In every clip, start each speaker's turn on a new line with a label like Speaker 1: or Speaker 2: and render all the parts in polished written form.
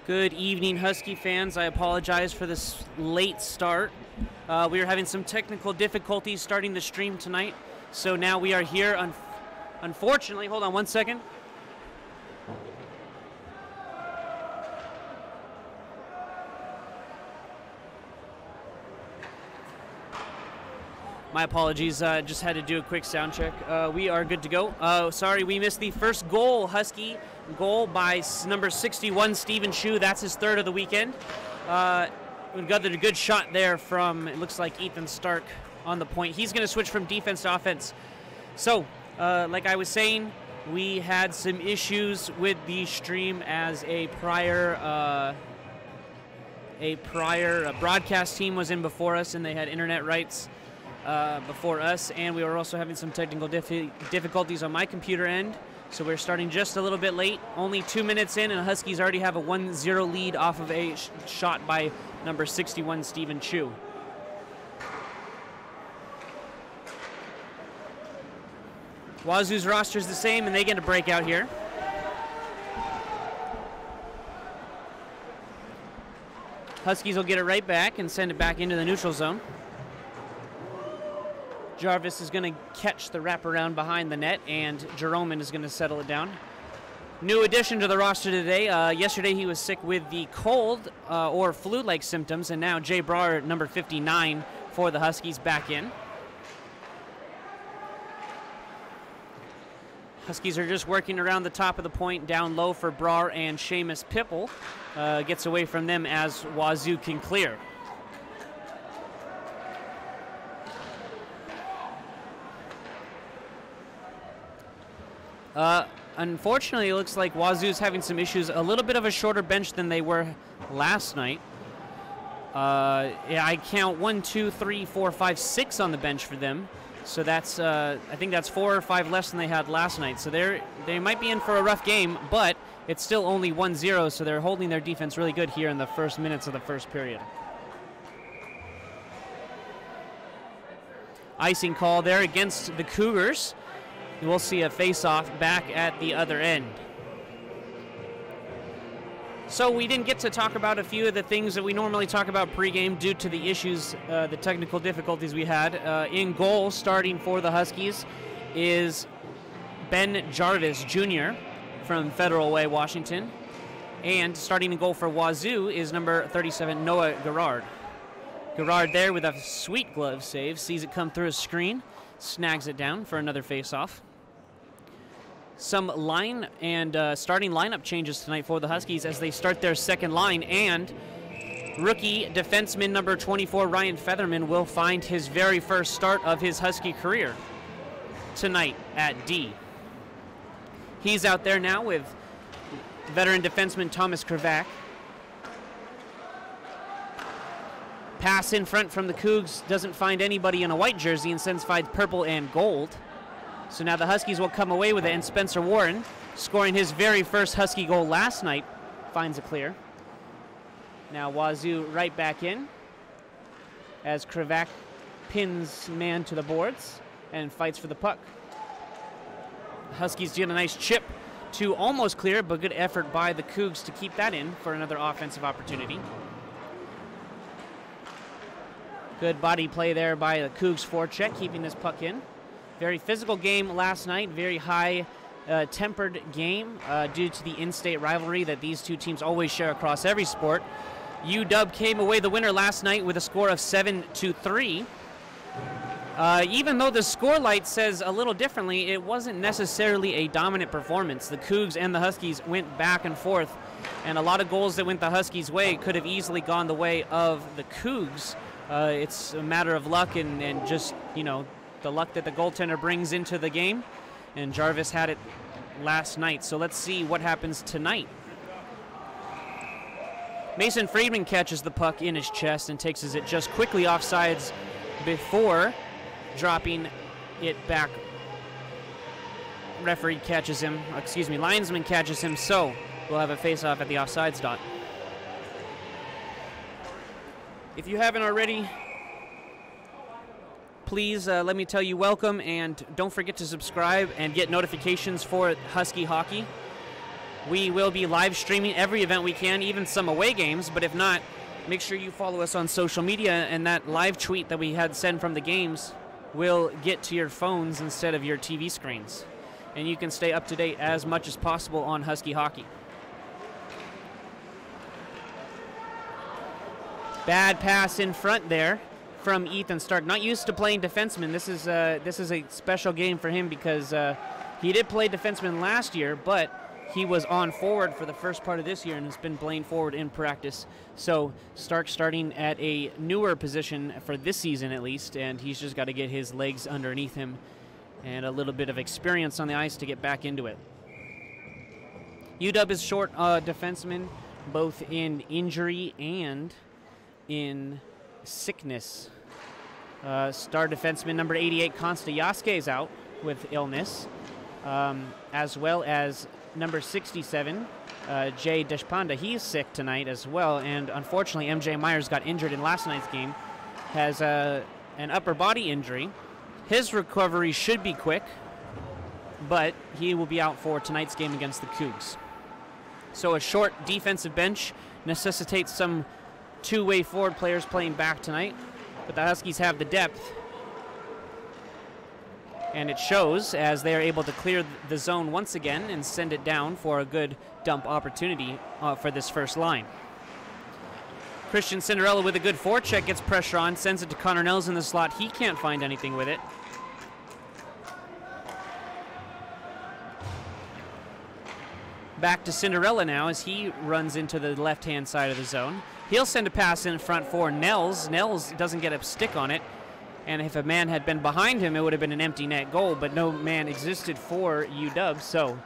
Speaker 1: Good evening, Husky fans. I apologize for this late start. We are having some technical difficulties starting the stream tonight, so now we are here. Unfortunately, hold on one second. My apologies, just had to do a quick sound check. We are good to go. Sorry, we missed the first goal, Husky goal by number 61, Stephen Chu. That's his third of the weekend. We've got a good shot there from, it looks like, Ethan Stark on the point. He's going to switch from defense to offense. So, like I was saying, we had some issues with the stream as a prior broadcast team was in before us, and they had internet rights before us, and we were also having some technical difficulties on my computer end, so we're starting just a little bit late. Only 2 minutes in, and Huskies already have a 1-0 lead off of a shot by number 61, Stephen Chu. Wazoo's roster is the same, and they get a breakout here. Huskies will get it right back and send it back into the neutral zone. Jarvis is going to catch the wraparound behind the net, and Jeroman is going to settle it down. New addition to the roster today. Yesterday he was sick with the cold or flu-like symptoms, and now Jay Brar, number 59, for the Huskies, back in. Huskies are just working around the top of the point, down low for Brar, and Seamus Pipple gets away from them as Wazoo can clear. Unfortunately, it looks like Wazoo's having some issues. A little bit of a shorter bench than they were last night. Yeah, I count 1, 2, 3, 4, 5, 6 on the bench for them. So that's, I think that's 4 or 5 less than they had last night. So they might be in for a rough game, but it's still only 1-0, so they're holding their defense really good here in the first minutes of the first period. Icing call there against the Cougars. We'll see a face-off back at the other end. So we didn't get to talk about a few of the things that we normally talk about pregame due to the issues, the technical difficulties we had. In goal, starting for the Huskies, is Ben Jarvis Jr. from Federal Way, Washington. And starting in goal for Wazoo is number 37, Noah Gerard. Gerard there with a sweet glove save, sees it come through a screen, snags it down for another face-off. Some line and starting lineup changes tonight for the Huskies as they start their second line, and rookie defenseman number 24, Ryan Featherman, will find his very first start of his Husky career tonight at D. He's out there now with veteran defenseman Thomas Krivak. Pass in front from the Cougs, doesn't find anybody in a white jersey, and instead finds purple and gold. So now the Huskies will come away with it, and Spencer Warren, scoring his very first Husky goal last night, finds a clear. Now Wazoo right back in as Krivak pins man to the boards and fights for the puck. Huskies get a nice chip to almost clear, but good effort by the Cougs to keep that in for another offensive opportunity. Good body play there by the Cougs forecheck, keeping this puck in. Very physical game last night, very high tempered game due to the in-state rivalry that these two teams always share across every sport. UW came away the winner last night with a score of 7-3. Even though the scorelight says a little differently, it wasn't necessarily a dominant performance. The Cougs and the Huskies went back and forth, and a lot of goals that went the Huskies' way could have easily gone the way of the Cougs. It's a matter of luck and just, you know, the luck that the goaltender brings into the game, and Jarvis had it last night. So let's see what happens tonight. Mason Friedman catches the puck in his chest and takes it just quickly offsides before dropping it back. Referee catches him, linesman catches him, so we'll have a face-off at the offsides dot. If you haven't already, please let me tell you welcome, and don't forget to subscribe and get notifications for Husky hockey. We will be live streaming every event we can, even some away games, but if not, make sure you follow us on social media, and that live tweet that we had sent from the games will get to your phones instead of your TV screens. And you can stay up to date as much as possible on Husky hockey. Bad pass in front there from Ethan Stark. Not used to playing defenseman. This is a special game for him because he did play defenseman last year, but he was on forward for the first part of this year and has been playing forward in practice. So Stark starting at a newer position for this season at least, and he's just got to get his legs underneath him and a little bit of experience on the ice to get back into it. UW is short defensemen, both in injury and in sickness. Star defenseman number 88, Konsta Yaske, is out with illness, as well as number 67, Jay Deshpanda. He's sick tonight as well, and unfortunately MJ Myers got injured in last night's game, has an upper body injury. His recovery should be quick, but he will be out for tonight's game against the Cougs. So a short defensive bench necessitates some two-way forward players playing back tonight, but the Huskies have the depth, and it shows as they are able to clear the zone once again and send it down for a good dump opportunity for this first line. Christian Cinderella with a good forecheck, gets pressure on, sends it to Connor Nels in the slot. He can't find anything with it. Back to Cinderella now as he runs into the left-hand side of the zone. He'll send a pass in front for Nels. Nels doesn't get a stick on it. And if a man had been behind him, it would have been an empty net goal, but no man existed for UW, so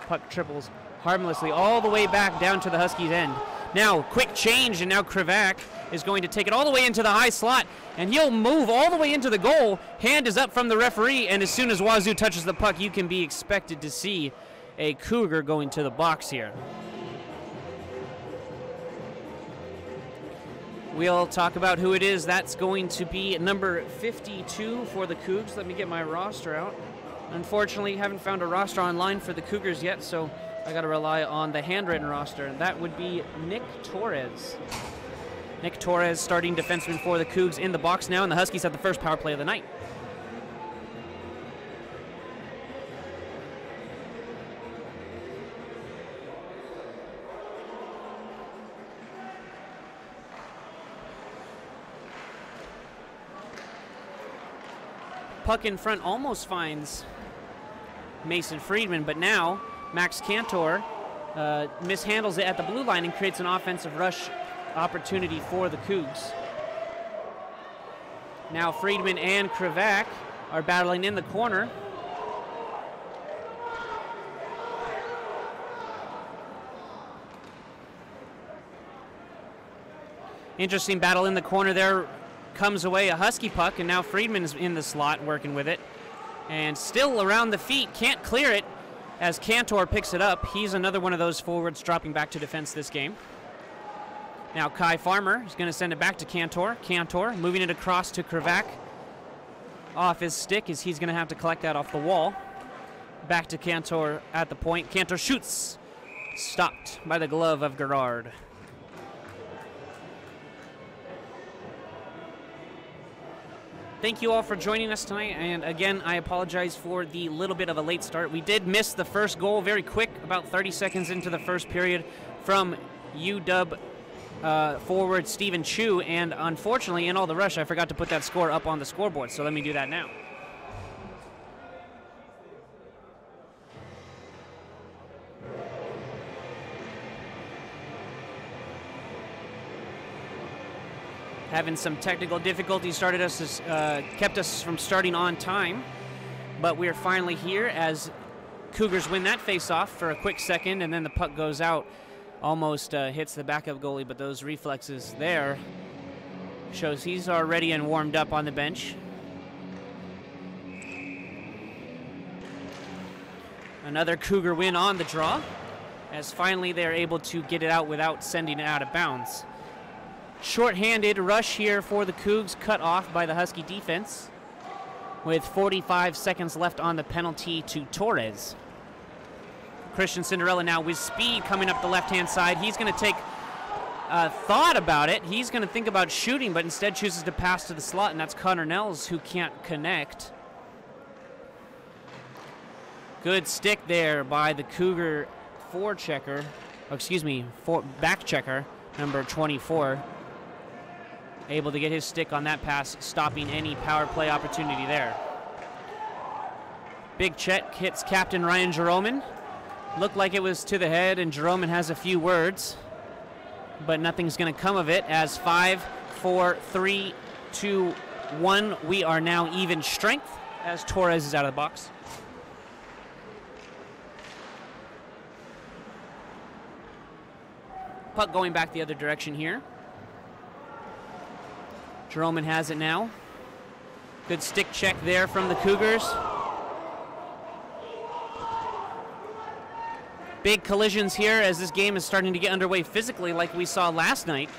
Speaker 1: puck triples harmlessly all the way back down to the Huskies' end. Now, quick change, and now Krivak is going to take it all the way into the high slot, and he'll move all the way into the goal. Hand is up from the referee, and as soon as Wazoo touches the puck, you can be expected to see a Cougar going to the box here. We'll talk about who it is. That's going to be number 52 for the Cougs. Let me get my roster out. Unfortunately, haven't found a roster online for the Cougars yet, so I got to rely on the handwritten roster. That would be Nick Torres. Nick Torres, starting defenseman for the Cougs, in the box now, and the Huskies have the first power play of the night. Puck in front almost finds Mason Friedman, but now Max Cantor mishandles it at the blue line and creates an offensive rush opportunity for the Cougs. Now Friedman and Krivak are battling in the corner. Interesting battle in the corner there. Comes away a Husky puck, and now Friedman is in the slot working with it. And still around the feet, can't clear it as Cantor picks it up. He's another one of those forwards dropping back to defense this game. Now Kai Farmer is going to send it back to Cantor. Cantor moving it across to Krivak. Off his stick as he's going to have to collect that off the wall. Back to Cantor at the point. Cantor shoots. Stopped by the glove of Gerard. Thank you all for joining us tonight, and again, I apologize for the little bit of a late start. We did miss the first goal very quick, about 30 seconds into the first period, from UW forward Stephen Chu, and unfortunately, in all the rush, I forgot to put that score up on the scoreboard, so let me do that now. Having some technical difficulties kept us from starting on time, but we're finally here as Cougars win that face-off for a quick second, and then the puck goes out, almost hits the backup goalie, but those reflexes there shows he's already and warmed up on the bench. Another Cougar win on the draw, as finally they're able to get it out without sending it out of bounds. Short-handed rush here for the Cougs, cut off by the Husky defense with 45 seconds left on the penalty to Torres. Christian Cinderella now with speed coming up the left-hand side. He's going to take thought about it. He's going to think about shooting, but instead chooses to pass to the slot, and that's Connor Nels who can't connect. Good stick there by the Cougar back checker, number 24. Able to get his stick on that pass, stopping any power play opportunity there. Big check hits Captain Ryan Jeroman. Looked like it was to the head, and Jeroman has a few words, but nothing's going to come of it as 5, 4, 3, 2, 1. We are now even strength as Torres is out of the box. Puck going back the other direction here. Jeroman has it now. Good stick check there from the Cougars. Big collisions here as this game is starting to get underway physically like we saw last night.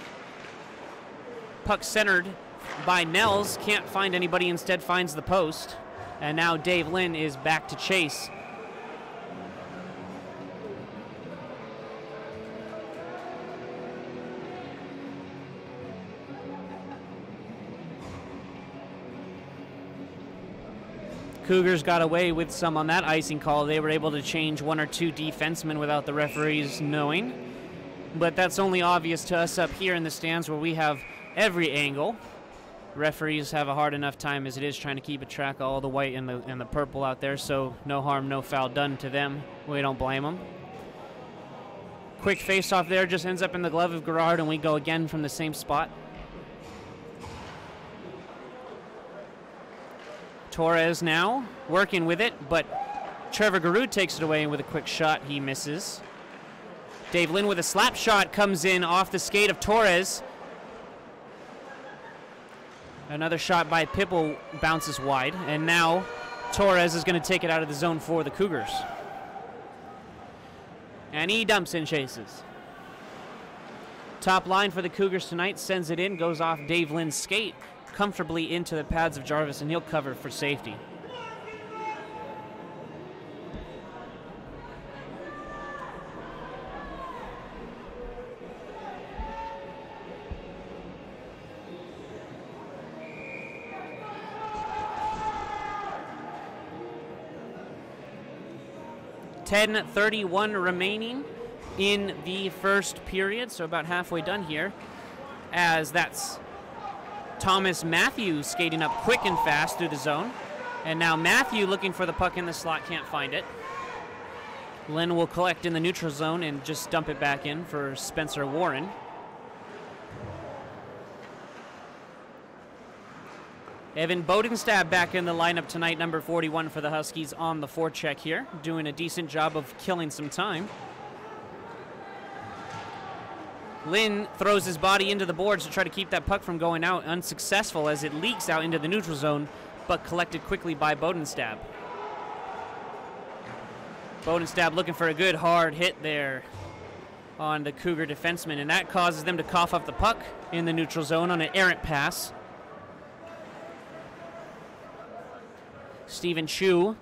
Speaker 1: Puck centered by Nels, can't find anybody, instead finds the post. And now Dave Lynn is back to chase. Cougars got away with some on that icing call. They were able to change 1 or 2 defensemen without the referees knowing. But that's only obvious to us up here in the stands where we have every angle. Referees have a hard enough time as it is trying to keep a track of all the white and the purple out there, so no harm, no foul done to them. We don't blame them. Quick face-off there, just ends up in the glove of Gerard, and we go again from the same spot. Torres now working with it, but Trevor Garud takes it away with a quick shot. He misses. Dave Lynn with a slap shot comes in off the skate of Torres. Another shot by Pipple bounces wide, and now Torres is going to take it out of the zone for the Cougars. And he dumps and chases. Top line for the Cougars tonight, sends it in, goes off Dave Lynn's skate comfortably into the pads of Jarvis, and he'll cover for safety. .31 remaining in the first period, so about halfway done here, as that's Thomas Matthews skating up quick and fast through the zone. And now Matthew looking for the puck in the slot, can't find it. Lynn will collect in the neutral zone and just dump it back in for Spencer Warren. Evan Bodenstab back in the lineup tonight, number 41 for the Huskies on the forecheck here, doing a decent job of killing some time. Lynn throws his body into the boards to try to keep that puck from going out, unsuccessful as it leaks out into the neutral zone, but collected quickly by Bodenstab. Bodenstab looking for a good hard hit there on the Cougar defenseman, and that causes them to cough up the puck in the neutral zone on an errant pass. Stephen Chu,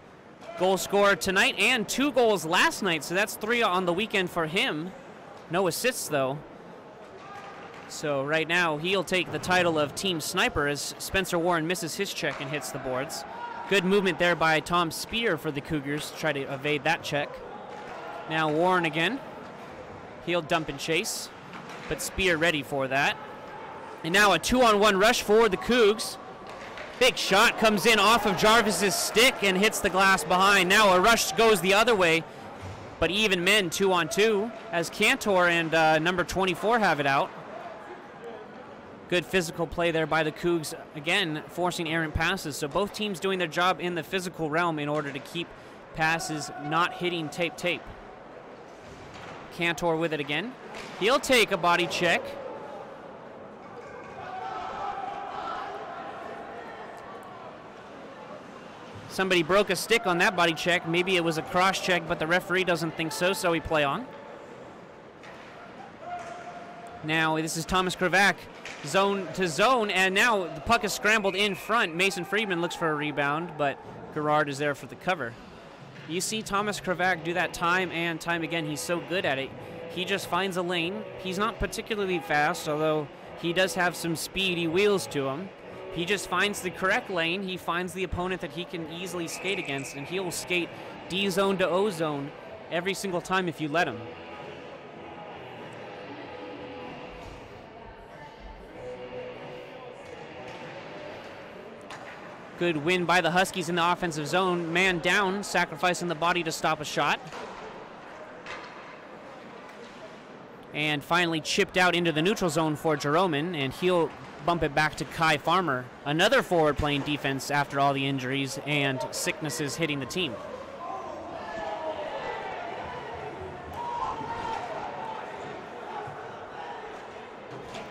Speaker 1: goal scorer tonight and 2 goals last night, so that's 3 on the weekend for him. No assists, though. So right now, he'll take the title of team sniper as Spencer Warren misses his check and hits the boards. Good movement there by Tom Spear for the Cougars to try to evade that check. Now Warren again. He'll dump and chase, but Spear ready for that. And now a 2-on-1 rush for the Cougs. Big shot comes in off of Jarvis's stick and hits the glass behind. Now a rush goes the other way, but even men 2-on-2 as Cantor and number 24 have it out. Good physical play there by the Cougs, again forcing errant passes. So both teams doing their job in the physical realm in order to keep passes not hitting tape. Cantor with it again. He'll take a body check. Somebody broke a stick on that body check. Maybe it was a cross check, but the referee doesn't think so, so we play on. Now this is Thomas Krivak, zone to zone, and now the puck is scrambled in front. Mason Friedman looks for a rebound, but Gerard is there for the cover. You see Thomas Kravac do that time and time again. He's so good at it. He just finds a lane. He's not particularly fast, although he does have some speedy wheels to him. He just finds the correct lane. He finds the opponent that he can easily skate against, and he'll skate D zone to O zone every single time if you let him. Good win by the Huskies in the offensive zone. Man down, sacrificing the body to stop a shot. And finally chipped out into the neutral zone for Jeroman, and he'll bump it back to Kai Farmer. Another forward playing defense after all the injuries and sicknesses hitting the team.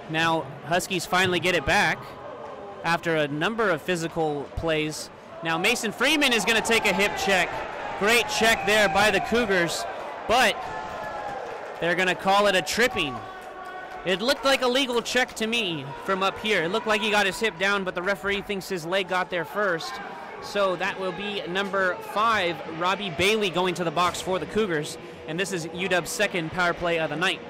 Speaker 1: Now, Huskies finally get it back after a number of physical plays. Now Mason Freeman is going to take a hip check. Great check there by the Cougars, but they're going to call it a tripping. It looked like a legal check to me from up here. It looked like he got his hip down, but the referee thinks his leg got there first. So that will be number 5, Robbie Bailey, going to the box for the Cougars. And this is UW's second power play of the night.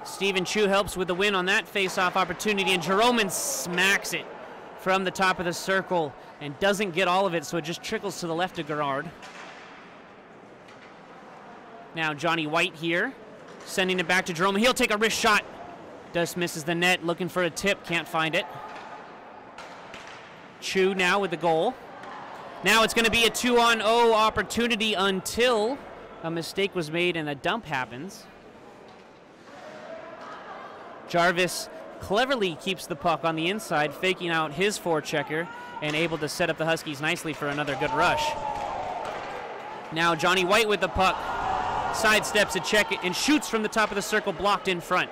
Speaker 1: Stephen Chu helps with the win on that face-off opportunity, and Jeroman smacks it from the top of the circle and doesn't get all of it, so it just trickles to the left of Gerard. Now Johnny White here, sending it back to Jeroman. He'll take a wrist shot. Just misses the net, looking for a tip, can't find it. Chu now with the goal. Now it's going to be a 2-on-0 opportunity until a mistake was made and a dump happens. Jarvis cleverly keeps the puck on the inside, faking out his forechecker and able to set up the Huskies nicely for another good rush. Now Johnny White with the puck, sidesteps a check and shoots from the top of the circle, blocked in front.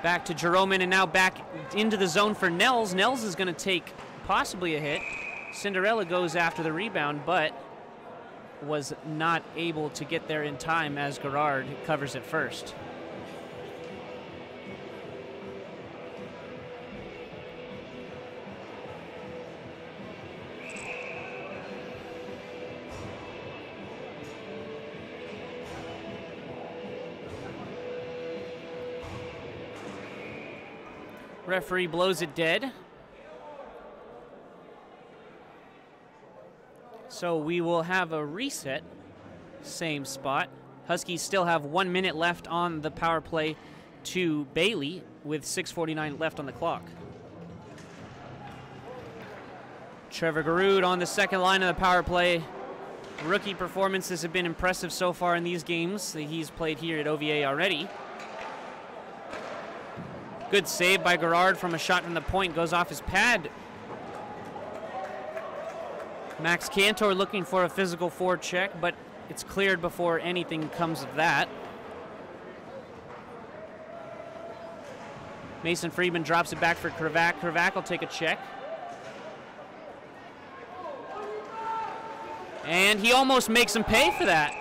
Speaker 1: Back to Jeroman, and now back into the zone for Nels. Nels is going to take possibly a hit. Cinderella goes after the rebound, but was not able to get there in time as Gerard covers it first. Referee blows it dead. So we will have a reset, same spot. Huskies still have 1 minute left on the power play to Bailey with 6:49 left on the clock. Trevor Garud on the second line of the power play. Rookie performances have been impressive so far in these games that he's played here at OVA already. Good save by Gerard from a shot from the point, goes off his pad. Max Cantor looking for a physical forecheck, but it's cleared before anything comes of that. Mason Friedman drops it back for Kravac. Kravac will take a check. And he almost makes him pay for that.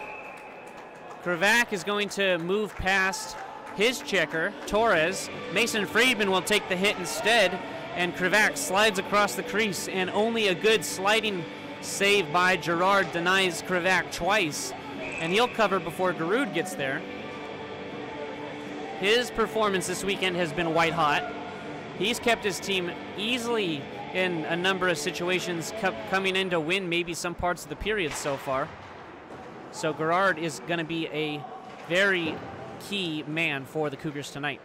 Speaker 1: Kravac is going to move past his checker, Torres. Mason Friedman will take the hit instead, and Kravac slides across the crease, and only a good sliding save by Gerard denies Kravac twice, and he'll cover before Garud gets there. His performance this weekend has been white hot. He's kept his team easily in a number of situations, coming in to win maybe some parts of the period so far. So Gerard is going to be a very key man for the Cougars tonight.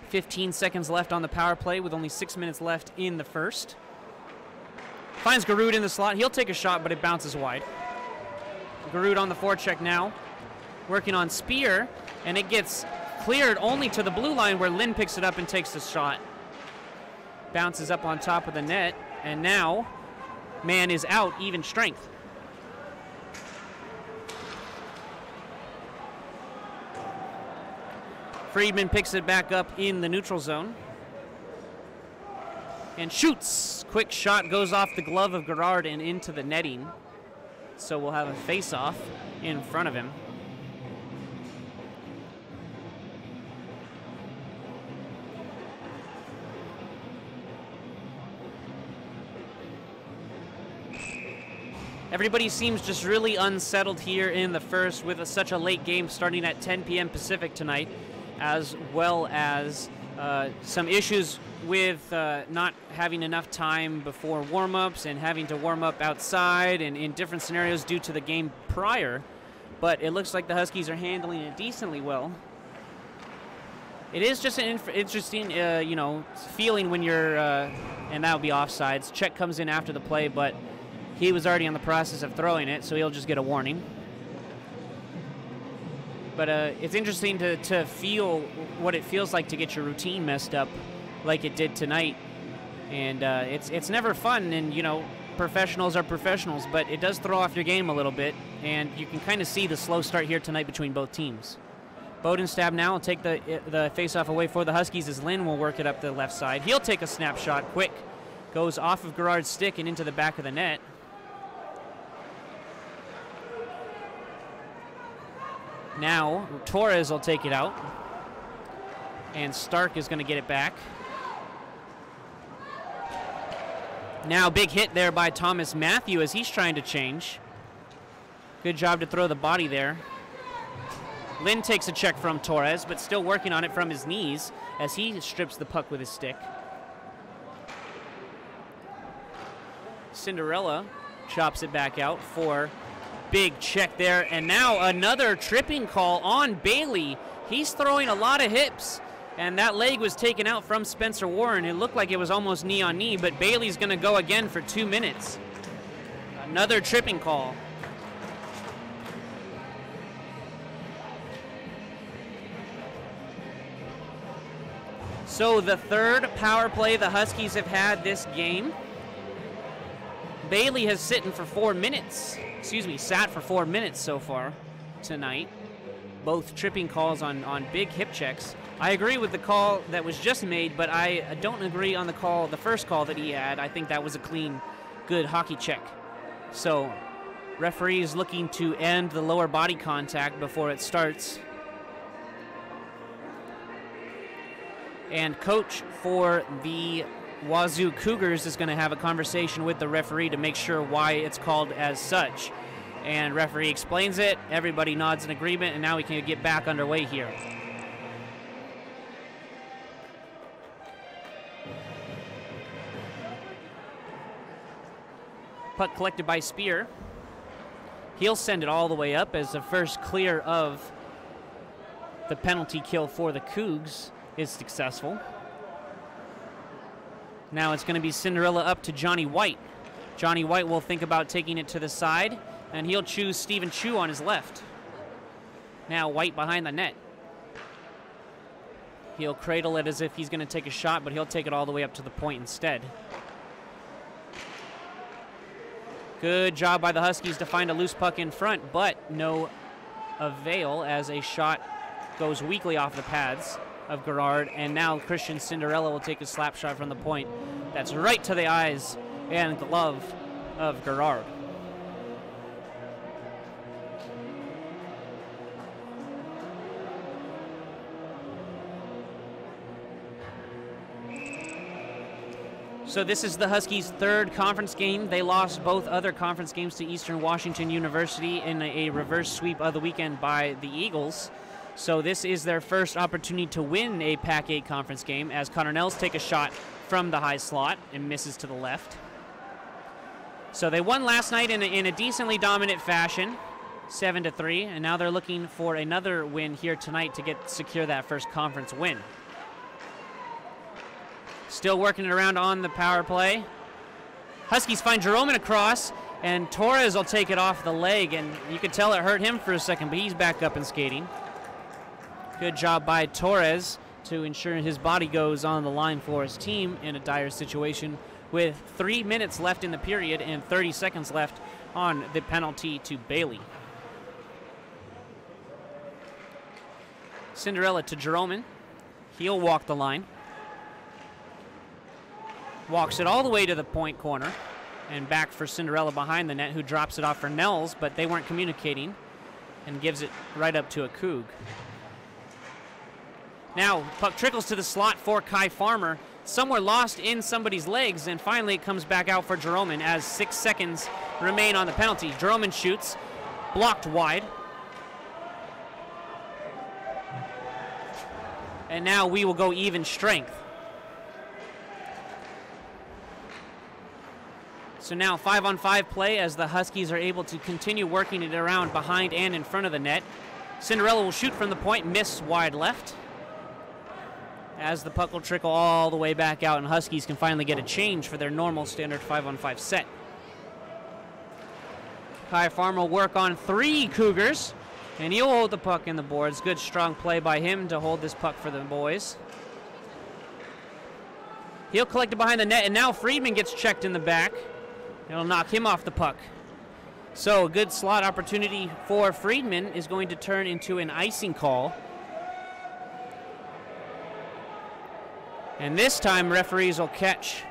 Speaker 1: 15 seconds left on the power play with only 6 minutes left in the first. Finds Garud in the slot. He'll take a shot, but it bounces wide. Garud on the forecheck now, working on Spear, and it gets cleared only to the blue line where Lynn picks it up and takes the shot. Bounces up on top of the net, and now man is out, even strength. Friedman picks it back up in the neutral zone and shoots. Quick shot goes off the glove of Gerard and into the netting. So we'll have a face-off in front of him. Everybody seems just really unsettled here in the first with such a late game starting at 10 p.m. Pacific tonight, as well as some issues with not having enough time before warm-ups and having to warm up outside and in different scenarios due to the game prior. But it looks like the Huskies are handling it decently well. It is just an interesting, feeling when you're, and that would be offsides. Check comes in after the play, but he was already in the process of throwing it, so he'll just get a warning. But it's interesting to feel what it feels like to get your routine messed up like it did tonight. And it's never fun, and, professionals are professionals, but it does throw off your game a little bit, and you can kind of see the slow start here tonight between both teams. Bodenstab now will take the face-off away for the Huskies as Lynn will work it up the left side. He'll take a snapshot quick. Goes off of Gerard's stick and into the back of the net. Now, Torres will take it out. And Stark is going to get it back. Now, big hit there by Thomas Matthew as he's trying to change. Good job to throw the body there. Lynn takes a check from Torres, but still working on it from his knees as he strips the puck with his stick. Cinderella chops it back out for big check there, and now another tripping call on Bailey. He's throwing a lot of hips, and that leg was taken out from Spencer Warren. It looked like it was almost knee on knee, but Bailey's going to go again for 2 minutes. Another tripping call. So the third power play the Huskies have had this game. Bailey has sat for 4 minutes so far tonight. Both tripping calls on big hip checks. I agree with the call that was just made, but I don't agree on the first call that he had. I think that was a clean, good hockey check. So referee is looking to end the lower body contact before it starts. And coach for the WSU Cougars is going to have a conversation with the referee to make sure why it's called as such. And referee explains it, everybody nods in agreement, and now we can get back underway here. Puck collected by Spear. He'll send it all the way up as the first clear of the penalty kill for the Cougs is successful. Now it's going to be Cinderella up to Johnny White. Johnny White will think about taking it to the side, and he'll choose Stephen Chu on his left. Now White behind the net. He'll cradle it as if he's going to take a shot, but he'll take it all the way up to the point instead. Good job by the Huskies to find a loose puck in front, but no avail as a shot goes weakly off the pads of Gerard, and now Christian Cinderella will take a slap shot from the point. That's right to the eyes and glove of Gerard. So this is the Huskies' third conference game. They lost both other conference games to Eastern Washington University in a reverse sweep of the weekend by the Eagles. So this is their first opportunity to win a Pac-8 conference game as Connor Nels take a shot from the high slot and misses to the left. So they won last night in a decently dominant fashion, 7-3, and now they're looking for another win here tonight to secure that first conference win. Still working it around on the power play. Huskies find Jerome in a cross, and Torres will take it off the leg, and you could tell it hurt him for a second, but he's back up and skating. Good job by Torres to ensure his body goes on the line for his team in a dire situation with 3 minutes left in the period and 30 seconds left on the penalty to Bailey. Cinderella to Jeromen. He'll walk the line. Walks it all the way to the point corner. And back for Cinderella behind the net, who drops it off for Nels, but they weren't communicating. And gives it right up to a Coug. Now, puck trickles to the slot for Kai Farmer. Somewhere lost in somebody's legs, and finally it comes back out for Jeromen as 6 seconds remain on the penalty. Jeromen shoots, blocked wide. And now we will go even strength. So now 5-on-5 play as the Huskies are able to continue working it around behind and in front of the net. Cinderella will shoot from the point, miss wide left. As the puck will trickle all the way back out and Huskies can finally get a change for their normal standard 5-on-5 set. Kai Farmer will work on 3 Cougars, and he'll hold the puck in the boards. Good strong play by him to hold this puck for the boys. He'll collect it behind the net, and now Friedman gets checked in the back. It'll knock him off the puck. So a good slot opportunity for Friedman is going to turn into an icing call. And this time, referees will catch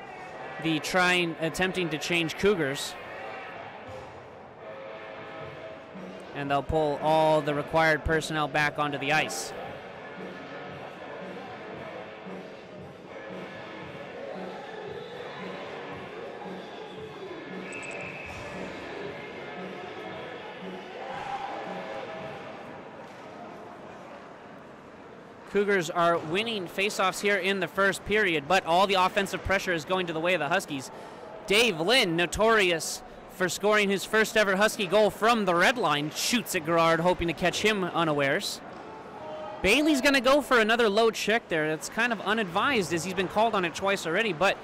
Speaker 1: the attempting to change Cougars. And they'll pull all the required personnel back onto the ice. Cougars are winning faceoffs here in the first period, but all the offensive pressure is going to the way of the Huskies. Dave Lynn, notorious for scoring his first ever Husky goal from the red line, shoots at Gerard, hoping to catch him unawares. Bailey's going to go for another low check there. That's kind of unadvised as he's been called on it twice already, but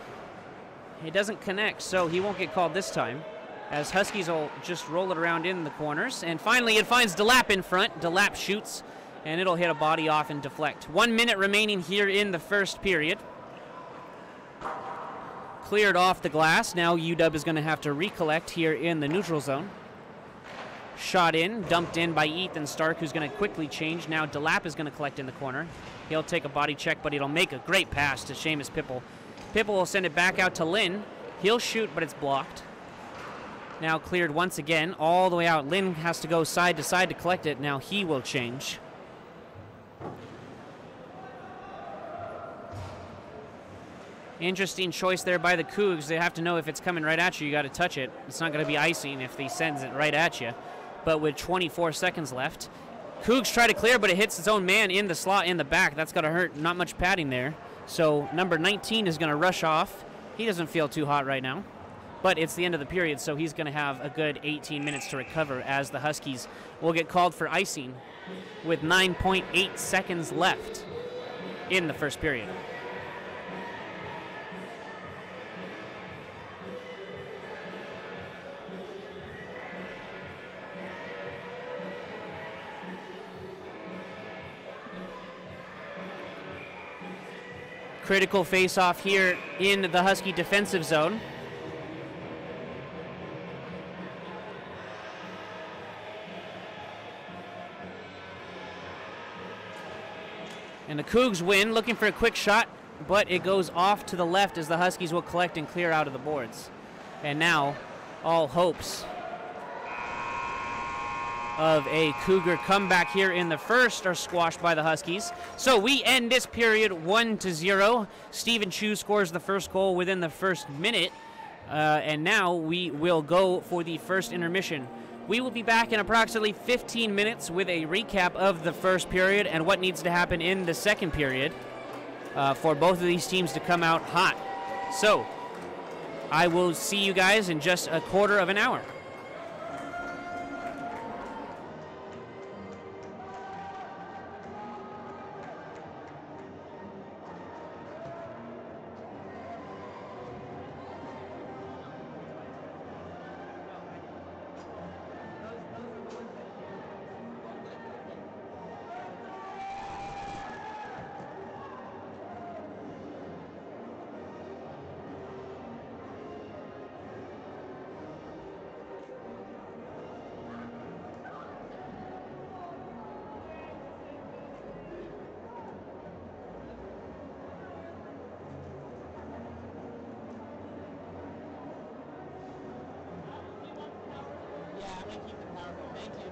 Speaker 1: it doesn't connect, so he won't get called this time, as Huskies will just roll it around in the corners. And finally it finds DeLapp in front. DeLapp shoots, and it'll hit a body off and deflect. 1 minute remaining here in the first period. Cleared off the glass. Now UW is going to have to recollect here in the neutral zone. Shot in, dumped in by Ethan Stark, who's going to quickly change. Now DeLapp is going to collect in the corner. He'll take a body check, but he'll make a great pass to Seamus Pipple. Pipple will send it back out to Lynn. He'll shoot, but it's blocked. Now cleared once again, all the way out. Lynn has to go side to side to collect it. Now he will change. Interesting choice there by the Cougs. They have to know if it's coming right at you, you got to touch it. It's not going to be icing if he sends it right at you. But with 24 seconds left, Cougs try to clear, but it hits its own man in the slot in the back. That's going to hurt. Not much padding there. So number 19 is going to rush off. He doesn't feel too hot right now. But it's the end of the period, so he's going to have a good 18 minutes to recover as the Huskies will get called for icing with 9.8 seconds left in the first period. Critical face-off here in the Husky defensive zone. And the Cougs win, looking for a quick shot, but it goes off to the left as the Huskies will collect and clear out of the boards. And now, all hopes of a Cougar comeback here in the first are squashed by the Huskies. So we end this period 1-0. Stephen Chu scores the first goal within the first minute. And now we will go for the first intermission. We will be back in approximately 15 minutes with a recap of the first period and what needs to happen in the second period for both of these teams to come out hot. So I will see you guys in just a quarter of an hour.
Speaker 2: and keep it powerful. Thank you.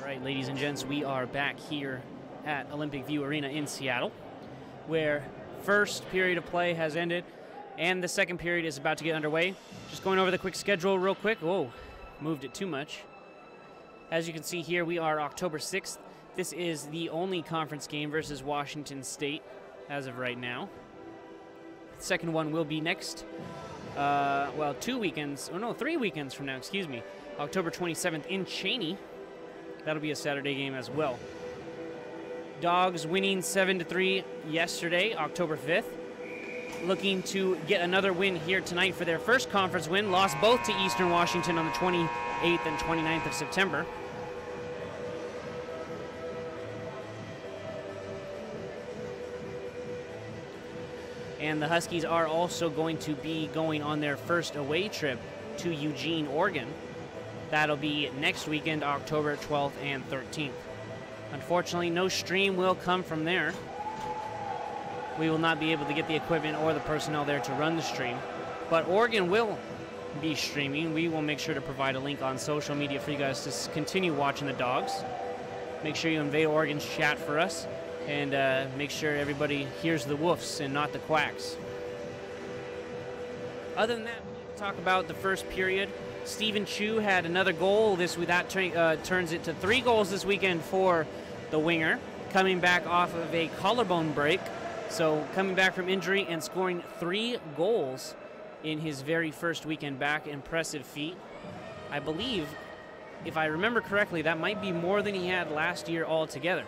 Speaker 1: right, ladies and gents, we are back here at Olympic View Arena in Seattle, where first period of play has ended and the second period is about to get underway. Just going over the quick schedule real quick. Whoa, moved it too much. As you can see here, we are October 6th. This is the only conference game versus Washington State as of right now. The second one will be next, well, 3 weekends from now, excuse me. October 27th in Cheney. That'll be a Saturday game as well. Dogs winning 7-3 yesterday, October 5th. Looking to get another win here tonight for their first conference win. Lost both to Eastern Washington on the 28th and 29th of September. And the Huskies are also going to be going on their first away trip to Eugene, Oregon. That'll be next weekend, October 12th and 13th. Unfortunately, no stream will come from there. We will not be able to get the equipment or the personnel there to run the stream. But Oregon will be streaming. We will make sure to provide a link on social media for you guys to continue watching the Dogs. Make sure you invade Oregon's chat for us. And make sure everybody hears the woofs and not the quacks. Other than that, we'll talk about the first period. Stephen Chu had another goal. That turns it to 3 goals this weekend for the winger, coming back off of a collarbone break. So coming back from injury and scoring 3 goals in his very first weekend back. Impressive feat. I believe, if I remember correctly, that might be more than he had last year altogether.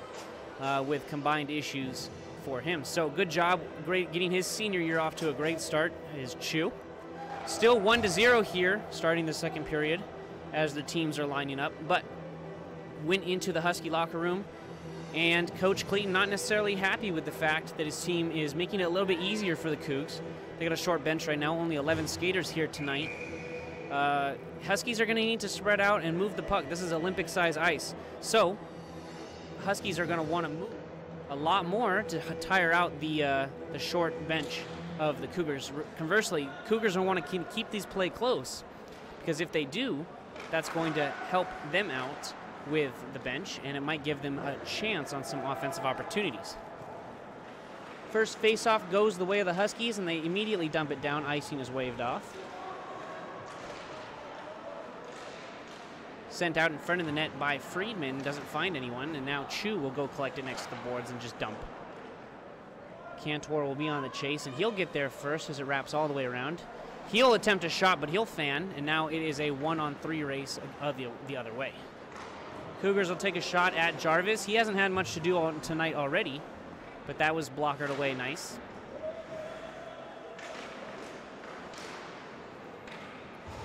Speaker 1: With combined issues for him. So good job, great getting his senior year off to a great start, is Chu. Still 1-0 here, starting the second period as the teams are lining up, but went into the Husky locker room, and Coach Clayton not necessarily happy with the fact that his team is making it a little bit easier for the Cougs. They got a short bench right now, only 11 skaters here tonight. Huskies are going to need to spread out and move the puck. This is Olympic-size ice. So Huskies are going to want to move a lot more to tire out the short bench of the Cougars. Conversely, Cougars will want to keep these play close, because if they do, that's going to help them out with the bench, and it might give them a chance on some offensive opportunities. First face-off goes the way of the Huskies, and they immediately dump it down. Icing is waved off. Sent out in front of the net by Friedman, doesn't find anyone, and now Chu will go collect it next to the boards and just dump. Cantor will be on the chase, and he'll get there first as it wraps all the way around. He'll attempt a shot, but he'll fan, and now it is a 1-on-3 race the other way. Cougars will take a shot at Jarvis. He hasn't had much to do tonight already, but that was blockered away nice.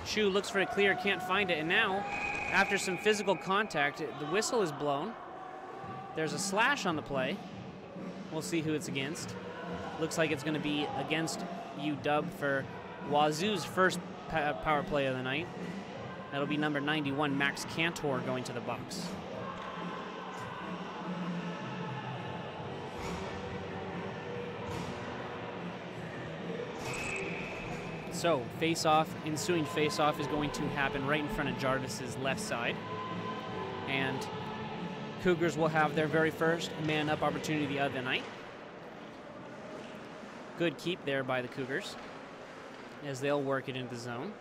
Speaker 1: Chu looks for a clear, can't find it, and now, after some physical contact, the whistle is blown. There's a slash on the play. We'll see who it's against. Looks like it's going to be against UW for Wazoo's first power play of the night. That'll be number 91, Max Cantor, going to the box. So, ensuing face-off is going to happen right in front of Jarvis's left side. And Cougars will have their very first man-up opportunity the other night. Good keep there by the Cougars as they'll work it into the zone.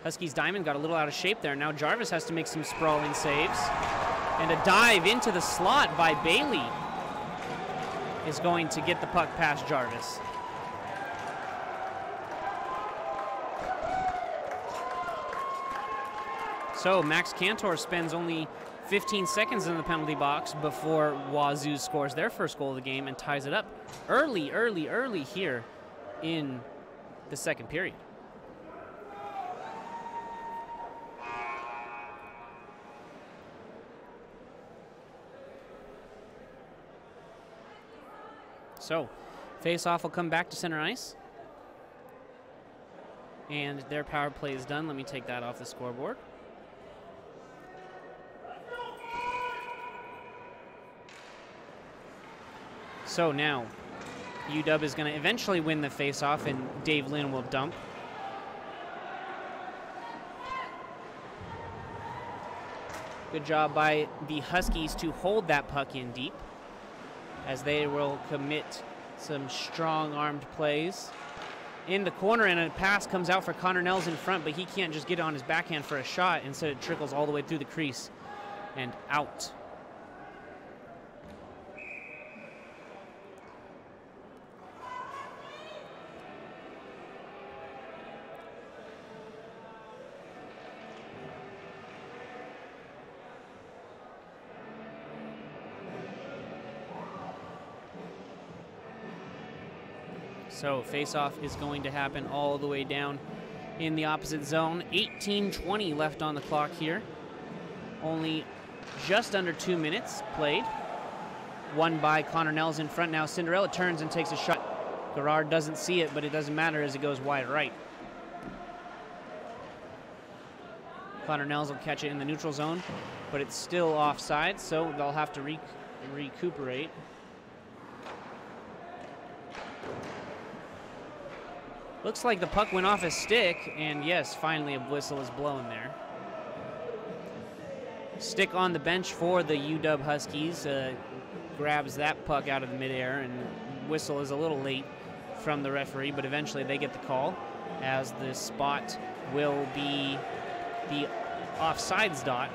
Speaker 1: Huskies Diamond got a little out of shape there. Now Jarvis has to make some sprawling saves. And a dive into the slot by Bailey is going to get the puck past Jarvis. So Max Cantor spends only 15 seconds in the penalty box before Wazoo scores their first goal of the game and ties it up early here in the second period. So, face-off will come back to center ice. And their power play is done. Let me take that off the scoreboard. So now, UW is going to eventually win the face-off, and Dave Lynn will dump. Good job by the Huskies to hold that puck in deep, as they will commit some strong-armed plays in the corner, and a pass comes out for Connor Nels in front, but he can't just get on his backhand for a shot. Instead, it trickles all the way through the crease and out. So face-off is going to happen all the way down in the opposite zone. 18:20 left on the clock here. Only just under 2 minutes played. Won by Connor Nels in front now. Cinderella turns and takes a shot. Gerard doesn't see it, but it doesn't matter as it goes wide right. Connor Nels will catch it in the neutral zone, but it's still offside, so they'll have to recuperate. Looks like the puck went off his stick, and yes, finally a whistle is blown there. Stick on the bench for the UW Huskies grabs that puck out of the midair, and whistle is a little late from the referee, but eventually they get the call, as the spot will be the offsides dot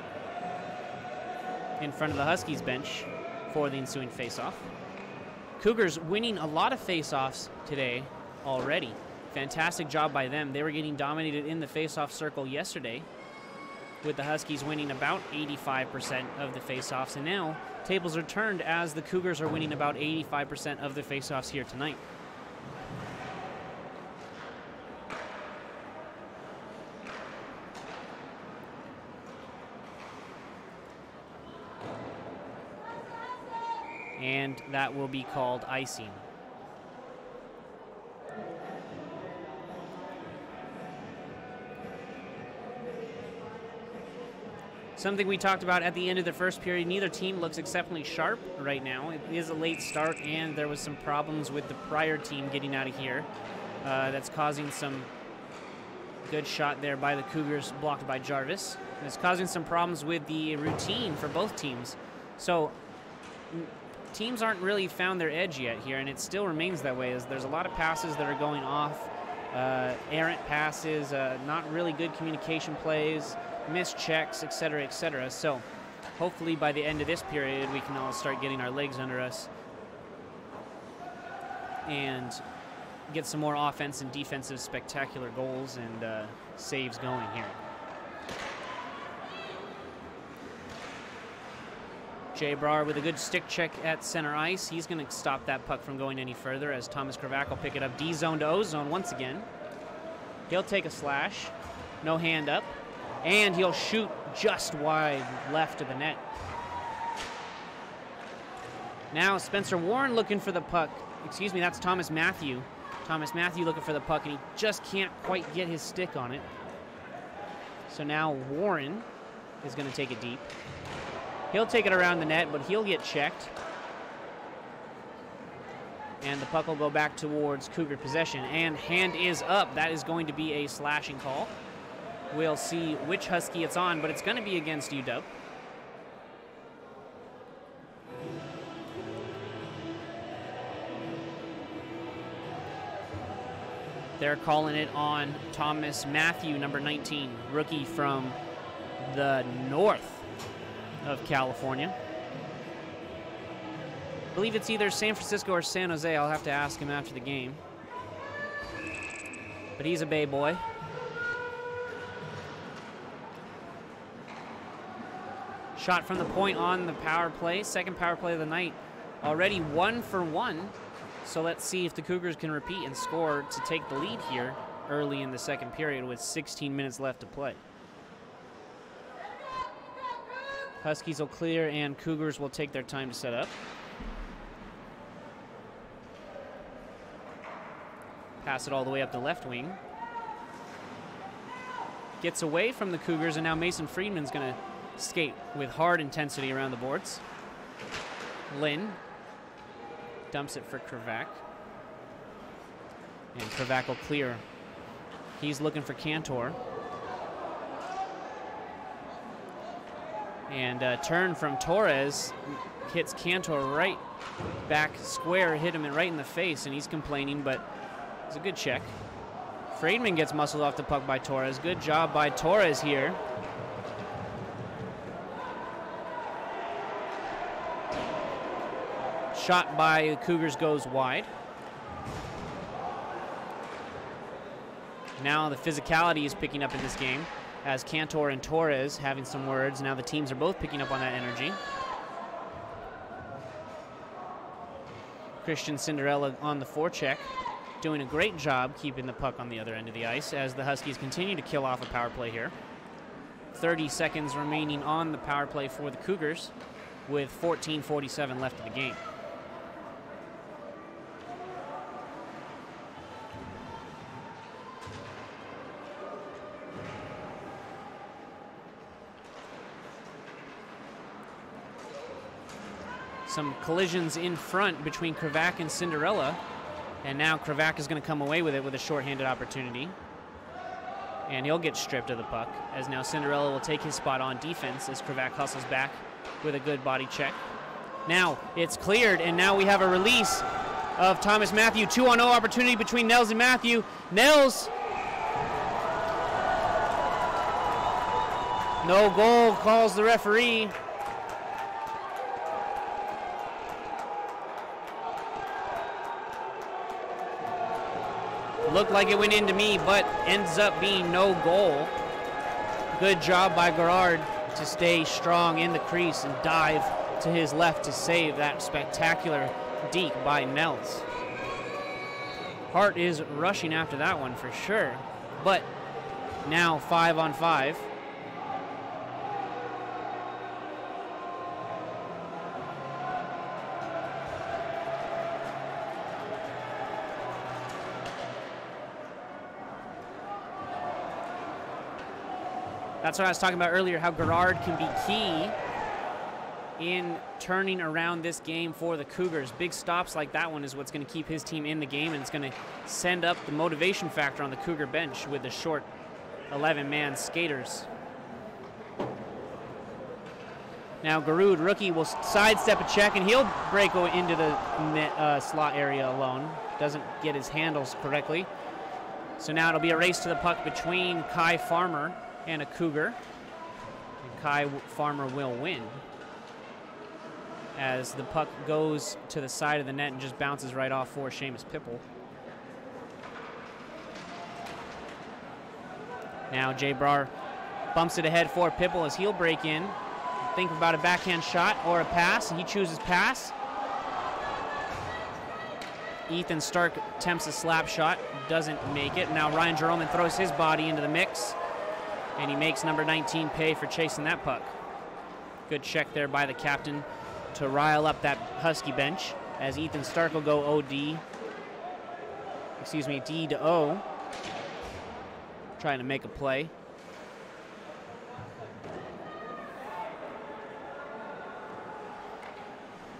Speaker 1: in front of the Huskies bench for the ensuing faceoff. Cougars winning a lot of faceoffs today already. Fantastic job by them. They were getting dominated in the faceoff circle yesterday, with the Huskies winning about 85% of the faceoffs, and now tables are turned as the Cougars are winning about 85% of the faceoffs here tonight. And that will be called icing. Something we talked about at the end of the first period, neither team looks exceptionally sharp right now. It is a late start, and there was some problems with the prior team getting out of here. That's causing some good shot there by the Cougars, blocked by Jarvis. And it's causing some problems with the routine for both teams. So teams aren't really found their edge yet here, and it still remains that way, as there's a lot of passes that are going off, errant passes, not really good communication plays, missed checks, etc., etc. So hopefully by the end of this period, we can all start getting our legs under us and get some more offense and defensive spectacular goals and saves going here. Jay Brar with a good stick check at center ice. He's going to stop that puck from going any further, as Thomas Kravak will pick it up D-zone to O-zone once again. He'll take a slash. No hand up. And he'll shoot just wide left of the net. Now Spencer Warren looking for the puck. Excuse me, that's Thomas Matthew. Thomas Matthew looking for the puck, and he just can't quite get his stick on it. So now Warren is going to take it deep. He'll take it around the net, but he'll get checked. And the puck will go back towards Cougar possession. And hand is up. That is going to be a slashing call. We'll see which Husky it's on, but it's going to be against UW. They're calling it on Thomas Matthew, number 19, rookie from the north of California. I believe it's either San Francisco or San Jose. I'll have to ask him after the game. But he's a Bay boy. Shot from the point on the power play. Second power play of the night. Already 1 for 1. So let's see if the Cougars can repeat and score to take the lead here early in the second period with 16 minutes left to play. Huskies will clear, and Cougars will take their time to set up. Pass it all the way up the left wing. Gets away from the Cougars, and now Mason Friedman's going to skate with hard intensity around the boards. Lynn dumps it for Kravak. And Kravak will clear. He's looking for Cantor. And turn from Torres hits Cantor right back square, hit him right in the face, and he's complaining, but it's a good check. Friedman gets muscled off the puck by Torres. Good job by Torres here. Shot by the Cougars goes wide. Now the physicality is picking up in this game as Cantor and Torres having some words. Now the teams are both picking up on that energy. Christian Cinderella on the forecheck, doing a great job keeping the puck on the other end of the ice as the Huskies continue to kill off a power play here. 30 seconds remaining on the power play for the Cougars with 14:47 left of the game. Some collisions in front between Kravac and Cinderella. And now Kravac is going to come away with it with a shorthanded opportunity. And he'll get stripped of the puck, as now Cinderella will take his spot on defense as Kravac hustles back with a good body check. Now it's cleared, and now we have a release of Thomas Matthew. 2-on-0 opportunity between Nels and Matthew. Nels. No goal, calls the referee. Looked like it went into me, but ends up being no goal. Good job by Gerard to stay strong in the crease and dive to his left to save that spectacular deke by Nels. Hart is rushing after that one for sure, but now 5-on-5. That's what I was talking about earlier, how Gerard can be key in turning around this game for the Cougars. Big stops like that one is what's going to keep his team in the game, and it's going to send up the motivation factor on the Cougar bench with the short 11-man skaters. Now Garud, rookie, will sidestep a check, and he'll break into the net, slot area alone. Doesn't get his handles correctly. So now it'll be a race to the puck between Kai Farmer and a Cougar. And Kai Farmer will win as the puck goes to the side of the net and just bounces right off for Seamus Pipple. Now Jay Brar bumps it ahead for Pipple as he'll break in. Think about a backhand shot or a pass. He chooses pass. Ethan Stark attempts a slap shot, doesn't make it. Now Ryan Jeroman throws his body into the mix, and he makes number 19 pay for chasing that puck. Good check there by the captain to rile up that Husky bench as Ethan Stark will go D to O, trying to make a play.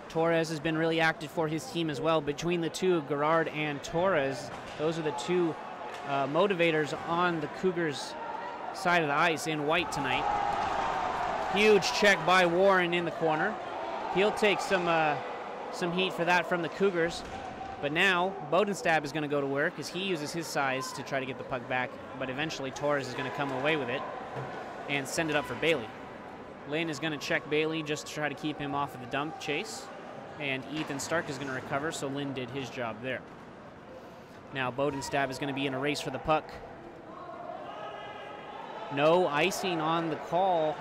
Speaker 1: Torres has been really active for his team as well. Between the two, Gerard and Torres, those are the two motivators on the Cougars' side of the ice in white tonight. Huge check by Warren in the corner. He'll take some heat for that from the Cougars. But now Bodenstab is going to go to work as he uses his size to try to get the puck back. But eventually Torres is going to come away with it and send it up for Bailey. Lynn is going to check Bailey just to try to keep him off of the dump chase. And Ethan Stark is going to recover, so Lynn did his job there. Now Bodenstab is going to be in a race for the puck. No icing on the call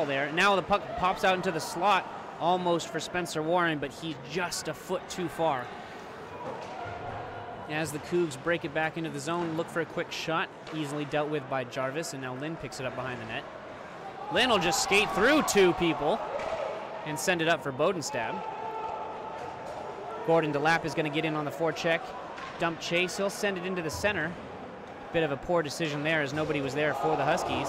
Speaker 1: there. Now the puck pops out into the slot, almost for Spencer Warren, but he's just a foot too far. As the Cougs break it back into the zone, look for a quick shot, easily dealt with by Jarvis, and now Lynn picks it up behind the net. Lynn will just skate through two people and send it up for Bodenstab. Gordon DeLapp is going to get in on the forecheck. Dump chase, he'll send it into the center. Bit of a poor decision there as nobody was there for the Huskies.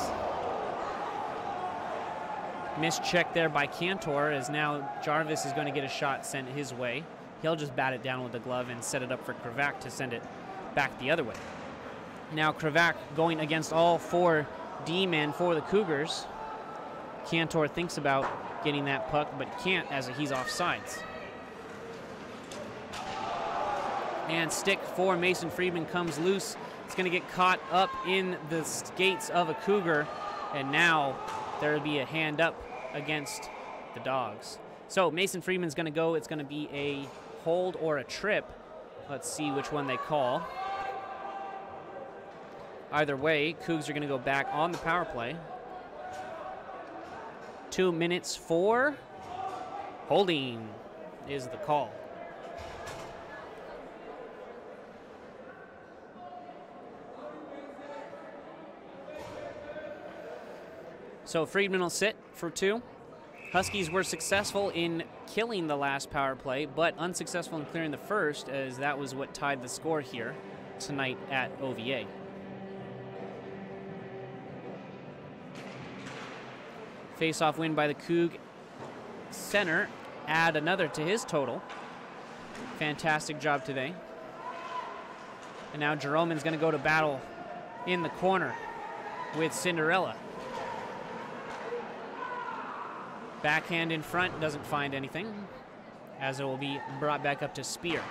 Speaker 1: Missed check there by Cantor as now Jarvis is going to get a shot sent his way. He'll just bat it down with the glove and set it up for Kravac to send it back the other way. Now Kravac going against all four D-men for the Cougars. Cantor thinks about getting that puck, but can't as he's offsides. And stick for Mason Friedman comes loose. It's going to get caught up in the skates of a Cougar, and now there will be a hand up against the Dogs. So Mason Friedman's going to go. It's going to be a hold or a trip. Let's see which one they call. Either way, Cougs are going to go back on the power play. 2 minutes for holding is the call. So Friedman will sit for 2. Huskies were successful in killing the last power play, but unsuccessful in clearing the first, as that was what tied the score here tonight at OVA. Face-off win by the Coug center. Add another to his total. Fantastic job today. And now Jeroman's going to go to battle in the corner with Cinderella. Backhand in front, doesn't find anything, as it will be brought back up to Spear.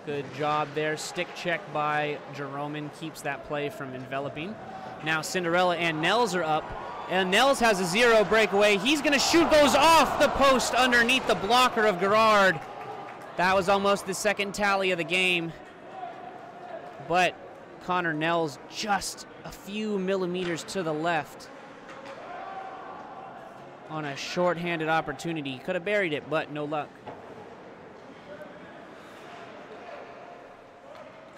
Speaker 1: Good job there. Stick check by Jeroman keeps that play from enveloping. Now Cinderella and Nels are up, and Nels has a 0 breakaway. He's going to shoot, goes off the post underneath the blocker of Gerard. That was almost the second tally of the game, but Connor Nels just a few millimeters to the left on a short-handed opportunity. Could have buried it, but no luck.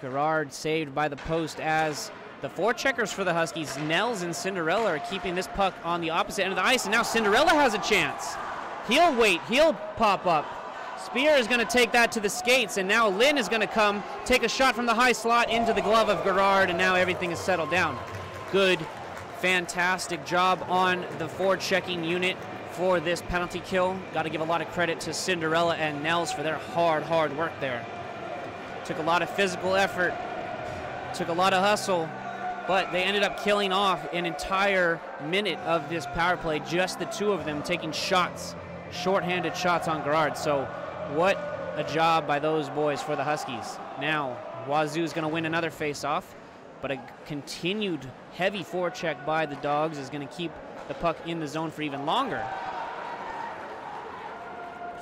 Speaker 1: Gerard saved by the post as the forecheckers for the Huskies, Nels and Cinderella, are keeping this puck on the opposite end of the ice, and now Cinderella has a chance. He'll wait, he'll pop up. Spear is going to take that to the skates, and now Lynn is going to come, take a shot from the high slot into the glove of Gerard, and now everything is settled down. Good, fantastic job on the forechecking unit for this penalty kill. Got to give a lot of credit to Cinderella and Nels for their hard work there. Took a lot of physical effort, took a lot of hustle, but they ended up killing off an entire minute of this power play, just the two of them taking shots, short-handed shots on Gerard. So what a job by those boys for the Huskies. Now, Wazoo is going to win another face-off, but a continued heavy forecheck by the Dogs is going to keep the puck in the zone for even longer.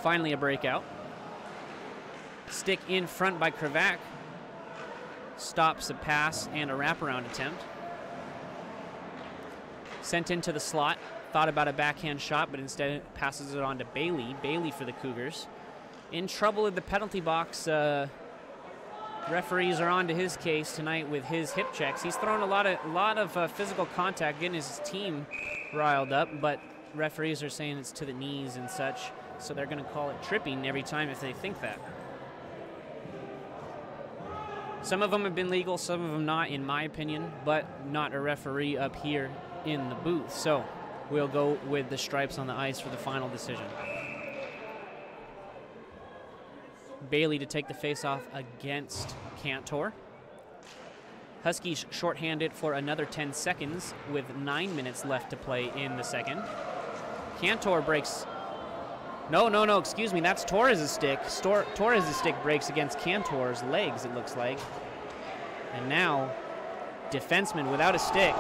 Speaker 1: Finally a breakout. Stick in front by Krivak. Stops a pass and a wraparound attempt. Sent into the slot. Thought about a backhand shot, but instead passes it on to Bailey. Bailey for the Cougars. In trouble in the penalty box. Referees are on to his case tonight with his hip checks. He's thrown a lot of physical contact, getting his team riled up, but referees are saying it's to the knees and such, so they're going to call it tripping every time if they think that. Some of them have been legal, some of them not, in my opinion, but not a referee up here in the booth. So we'll go with the stripes on the ice for the final decision. Bailey to take the face-off against Cantor. Huskies shorthanded for another 10 seconds with 9 minutes left to play in the second. Cantor breaks. No, excuse me, that's Torres' stick. Torres' stick breaks against Cantor's legs, it looks like. And now, defenseman without a stick.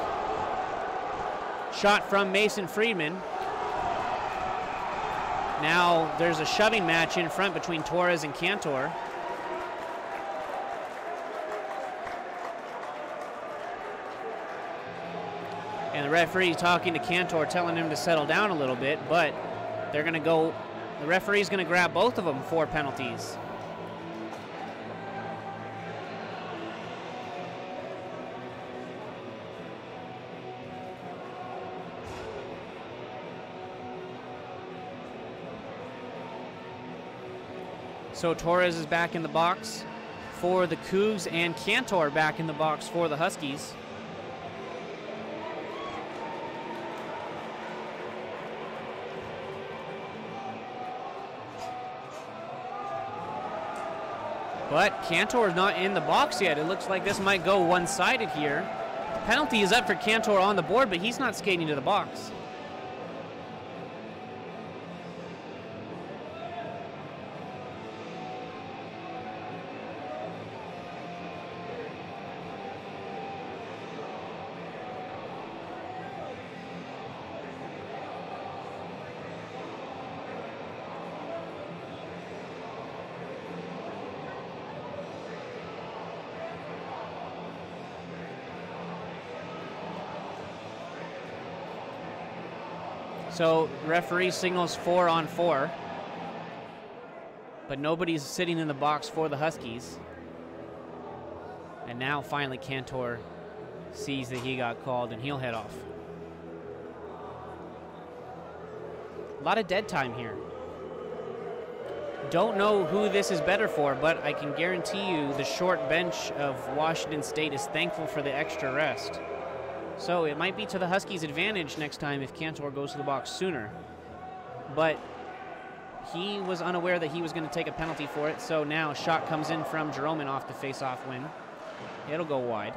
Speaker 1: Shot from Mason Friedman. Now there's a shoving match in front between Torres and Cantor. And the referee talking to Cantor, telling him to settle down a little bit, but they're going to go, the referee's going to grab both of them for penalties. So Torres is back in the box for the Cougs, and Cantor back in the box for the Huskies. But Cantor is not in the box yet. It looks like this might go one-sided here. Penalty is up for Cantor on the board, but he's not skating to the box. So referee signals 4-on-4, but nobody's sitting in the box for the Huskies. And now finally Cantor sees that he got called and he'll head off. A lot of dead time here. Don't know who this is better for, but I can guarantee you the short bench of Washington State is thankful for the extra rest. So it might be to the Huskies' advantage next time if Cantor goes to the box sooner. But he was unaware that he was going to take a penalty for it, so now a shot comes in from Jeromen off the face-off wing. It'll go wide.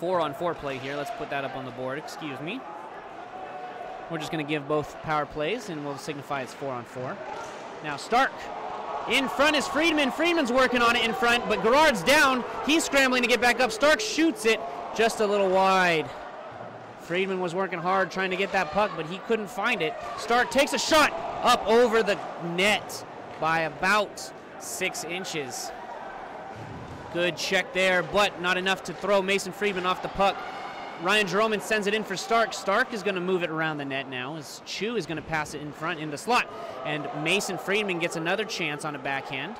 Speaker 1: 4-on-4 play here. Let's put that up on the board. Excuse me. We're just going to give both power plays, and we'll signify it's 4-on-4. Now Stark. In front is Friedman. Friedman's working on it in front, but Garrard's down. He's scrambling to get back up. Stark shoots it. Just a little wide. Friedman was working hard trying to get that puck, but he couldn't find it. Stark takes a shot up over the net by about 6 inches. Good check there, but not enough to throw Mason Friedman off the puck. Ryan Jeromen sends it in for Stark. Stark is going to move it around the net now as Chu is going to pass it in front in the slot. And Mason Friedman gets another chance on a backhand.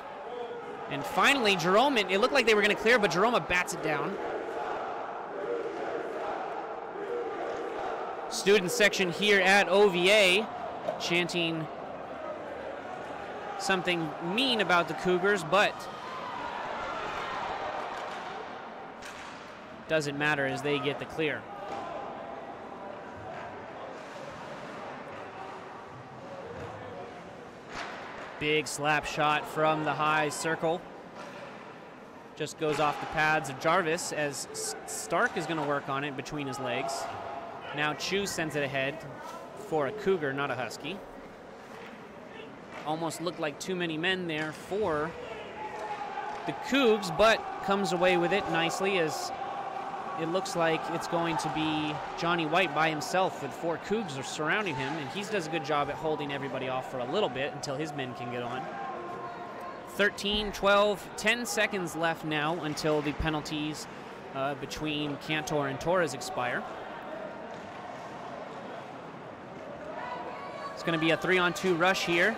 Speaker 1: And finally, Jeromen, it looked like they were going to clear, but Jeromen bats it down. Student section here at OVA chanting something mean about the Cougars, but doesn't matter as they get the clear. Big slap shot from the high circle. Just goes off the pads of Jarvis as Stark is going to work on it between his legs. Now Chu sends it ahead for a Cougar, not a Husky. Almost looked like too many men there for the Cougs, but comes away with it nicely as it looks like it's going to be Johnny White by himself with 4 Cougs surrounding him, and he does a good job at holding everybody off for a little bit until his men can get on. 13, 12, 10 seconds left now until the penalties between Cantor and Torres expire. It's going to be a 3-on-2 rush here.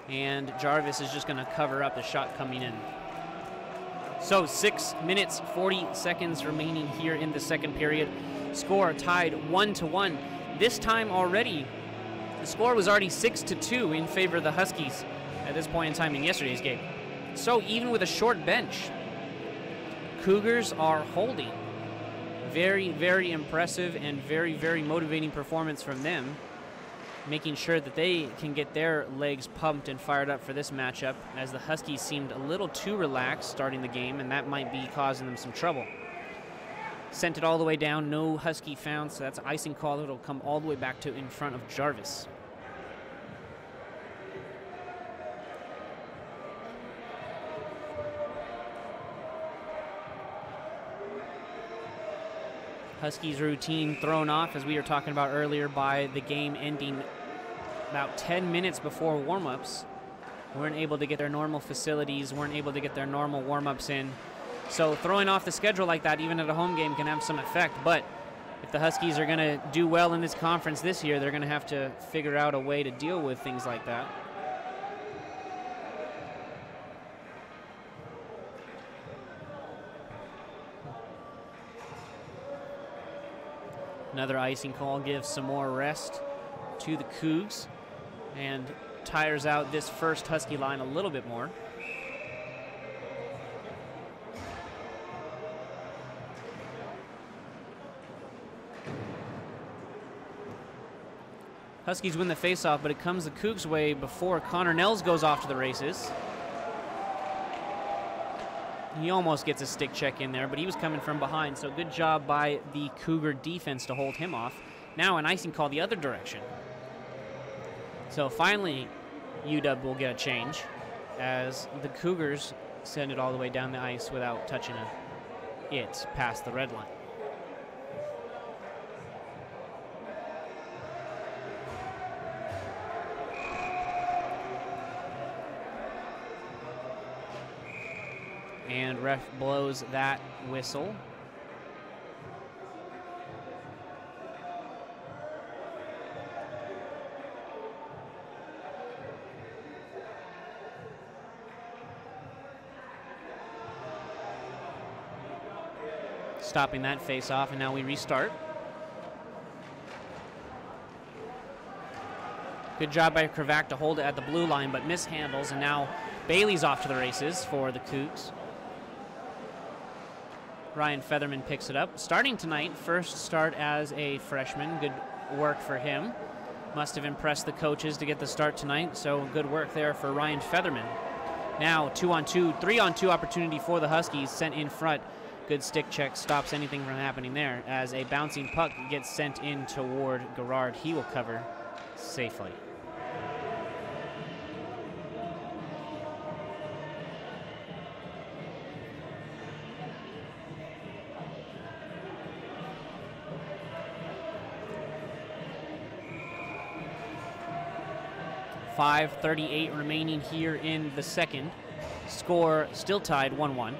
Speaker 1: And Jarvis is just going to cover up the shot coming in. So 6 minutes, 40 seconds remaining here in the second period. Score tied 1-1. This time already, the score was already 6-2 in favor of the Huskies at this point in time in yesterday's game. So even with a short bench, Cougars are holding. Very, very impressive and very, very motivating performance from them, making sure that they can get their legs pumped and fired up for this matchup, as the Huskies seemed a little too relaxed starting the game, and that might be causing them some trouble. Sent it all the way down, no Husky found, so that's an icing call that'll come all the way back to in front of Jarvis. Huskies routine thrown off, as we were talking about earlier, by the game ending about 10 minutes before warm-ups. Weren't able to get their normal facilities, weren't able to get their normal warm-ups in. So throwing off the schedule like that, even at a home game, can have some effect. But if the Huskies are going to do well in this conference this year, they're going to have to figure out a way to deal with things like that. Another icing call gives some more rest to the Cougs and tires out this first Husky line a little bit more. Huskies win the faceoff, but it comes the Cougs' way before Connor Nels goes off to the races. He almost gets a stick check in there, but he was coming from behind, so good job by the Cougar defense to hold him off. Now an icing call the other direction. So finally, UW will get a change as the Cougars send it all the way down the ice without touching it past the red line. And ref blows that whistle. Stopping that face-off, and now we restart. Good job by Kravac to hold it at the blue line, but mishandles, and now Bailey's off to the races for the Cougs. Ryan Featherman picks it up. Starting tonight, first start as a freshman. Good work for him. Must have impressed the coaches to get the start tonight, so good work there for Ryan Featherman. Now 2-on-2, 3-on-2 opportunity for the Huskies, sent in front. Good stick check stops anything from happening there as a bouncing puck gets sent in toward Garrard. He will cover safely. .5:38 remaining here in the second. Score still tied 1-1.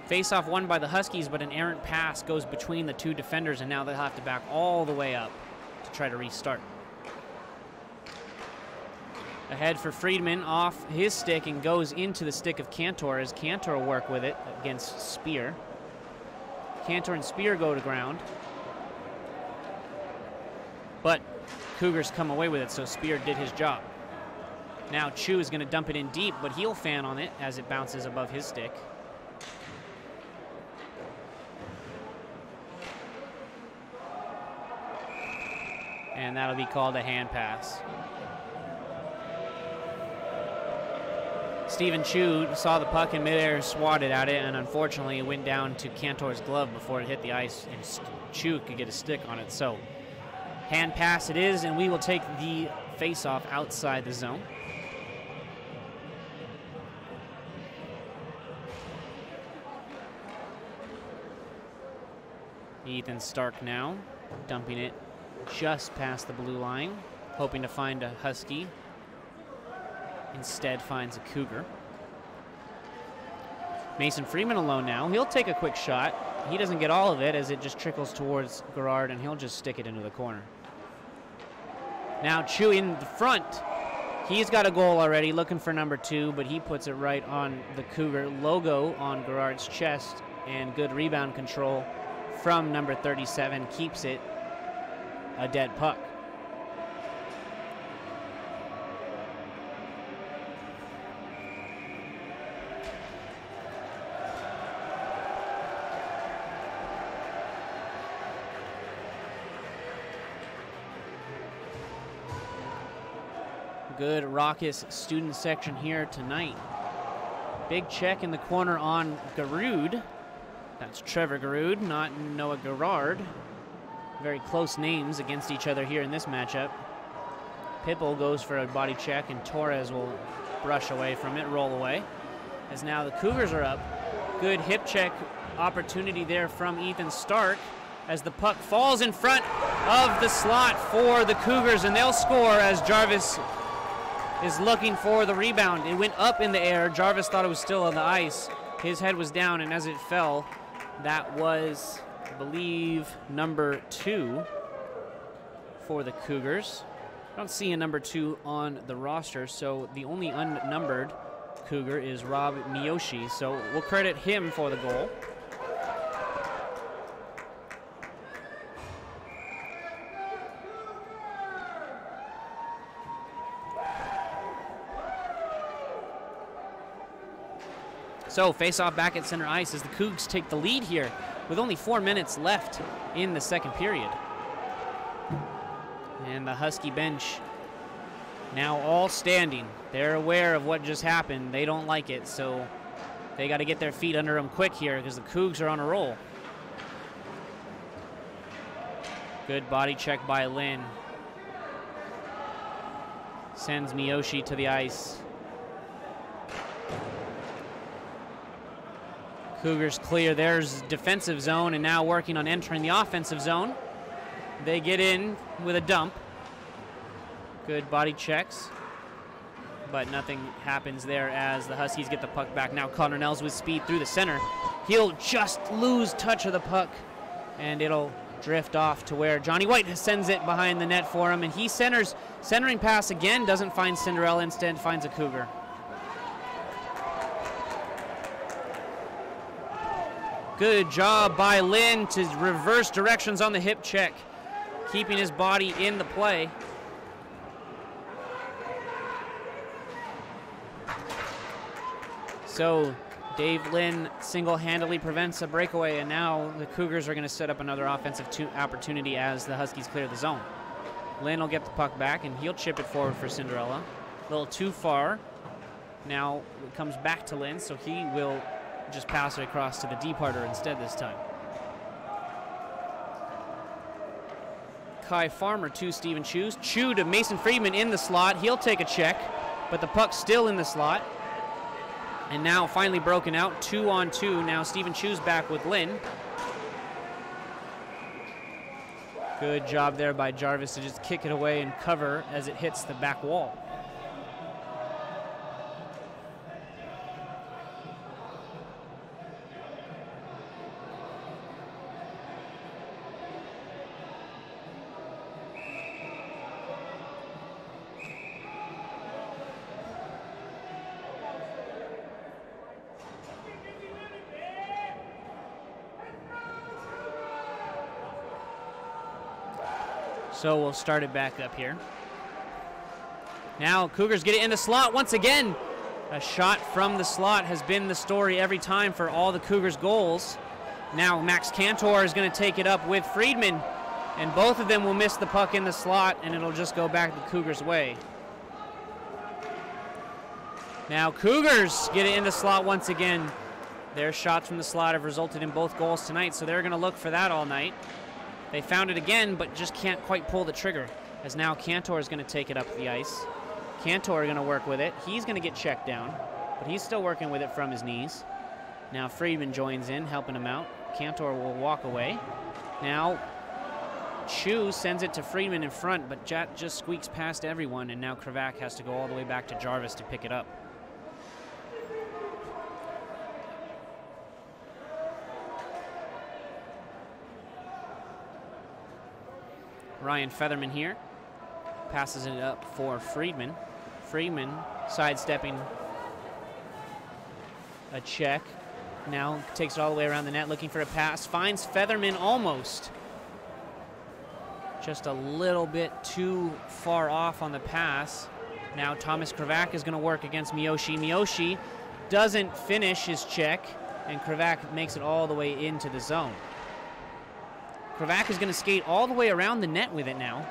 Speaker 1: Face-off won by the Huskies, but an errant pass goes between the two defenders, and now they'll have to back all the way up to try to restart. Ahead for Friedman, off his stick and goes into the stick of Cantor as Cantor will work with it against Spear. Cantor and Spear go to ground, but Cougars come away with it, so Spear did his job. Now Chu is going to dump it in deep, but he'll fan on it as it bounces above his stick. And that'll be called a hand pass. Stephen Chu saw the puck in midair, swatted at it, and unfortunately it went down to Cantor's glove before it hit the ice, and Chu could get a stick on it. So, hand pass it is, and we will take the face-off outside the zone. Ethan Stark now, dumping it just past the blue line, hoping to find a Husky. Instead finds a Cougar. Mason Freeman alone now. He'll take a quick shot. He doesn't get all of it as it just trickles towards Garrard, and he'll just stick it into the corner. Now Chu in the front. He's got a goal already, looking for number 2, but he puts it right on the Cougar logo on Garrard's chest, and good rebound control from number 37 keeps it a dead puck. Good raucous student section here tonight. Big check in the corner on Garud. That's Trevor Garud, not Noah Garrard. Very close names against each other here in this matchup. Pipple goes for a body check, and Torres will brush away from it, roll away. As now the Cougars are up. Good hip check opportunity there from Ethan Stark as the puck falls in front of the slot for the Cougars, and they'll score as Jarvis is looking for the rebound. It went up in the air. Jarvis thought it was still on the ice. His head was down, and as it fell, that was, I believe, number 2 for the Cougars. I don't see a number 2 on the roster, so the only unnumbered Cougar is Rob Miyoshi, so we'll credit him for the goal. So face-off back at center ice as the Cougs take the lead here with only 4 minutes left in the second period. And the Husky bench Now all standing. They're aware of what just happened. They don't like it, so they got to get their feet under them quick here because the Cougs are on a roll. Good body check by Lynn. Sends Miyoshi to the ice. Cougars clear their defensive zone and now working on entering the offensive zone. They get in with a dump. Good body checks, but nothing happens there as the Huskies get the puck back. Now Connor Nels with speed through the center. He'll just lose touch of the puck, and it'll drift off to where Johnny White sends it behind the net for him, and he centering pass again, doesn't find Cinderella, instead finds a Cougar. Good job by Lynn to reverse directions on the hip check, keeping his body in the play. So Dave Lynn single-handedly prevents a breakaway, and now the Cougars are going to set up another offensive opportunity as the Huskies clear the zone. Lynn will get the puck back, and he'll chip it forward for Cinderella. A little too far. Now it comes back to Lynn, so he will just pass it across to the departer instead this time. Kai Farmer to Steven Chew. Chew to Mason Friedman in the slot. He'll take a check, but the puck's still in the slot. And now finally broken out, 2-on-2. Now Steven Chew's back with Lynn. Good job there by Jarvis to just kick it away and cover as it hits the back wall. So we'll start it back up here. Now Cougars get it in the slot once again. A shot from the slot has been the story every time for all the Cougars' goals. Now Max Cantor is going to take it up with Friedman, and both of them will miss the puck in the slot, and it'll just go back the Cougars' way. Now Cougars get it in the slot once again. Their shots from the slot have resulted in both goals tonight, so they're going to look for that all night. They found it again, but just can't quite pull the trigger, as now Cantor is going to take it up the ice. Cantor going to work with it. He's going to get checked down, but he's still working with it from his knees. Now Friedman joins in, helping him out. Cantor will walk away. Now Chew sends it to Friedman in front, but Jat just squeaks past everyone, and now Kravac has to go all the way back to Jarvis to pick it up. Ryan Featherman here, passes it up for Friedman. Friedman sidestepping a check. Now takes it all the way around the net looking for a pass. Finds Featherman almost. Just a little bit too far off on the pass. Now Thomas Kravac is going to work against Miyoshi. Miyoshi doesn't finish his check, and Kravac makes it all the way into the zone. Kravac is going to skate all the way around the net with it now.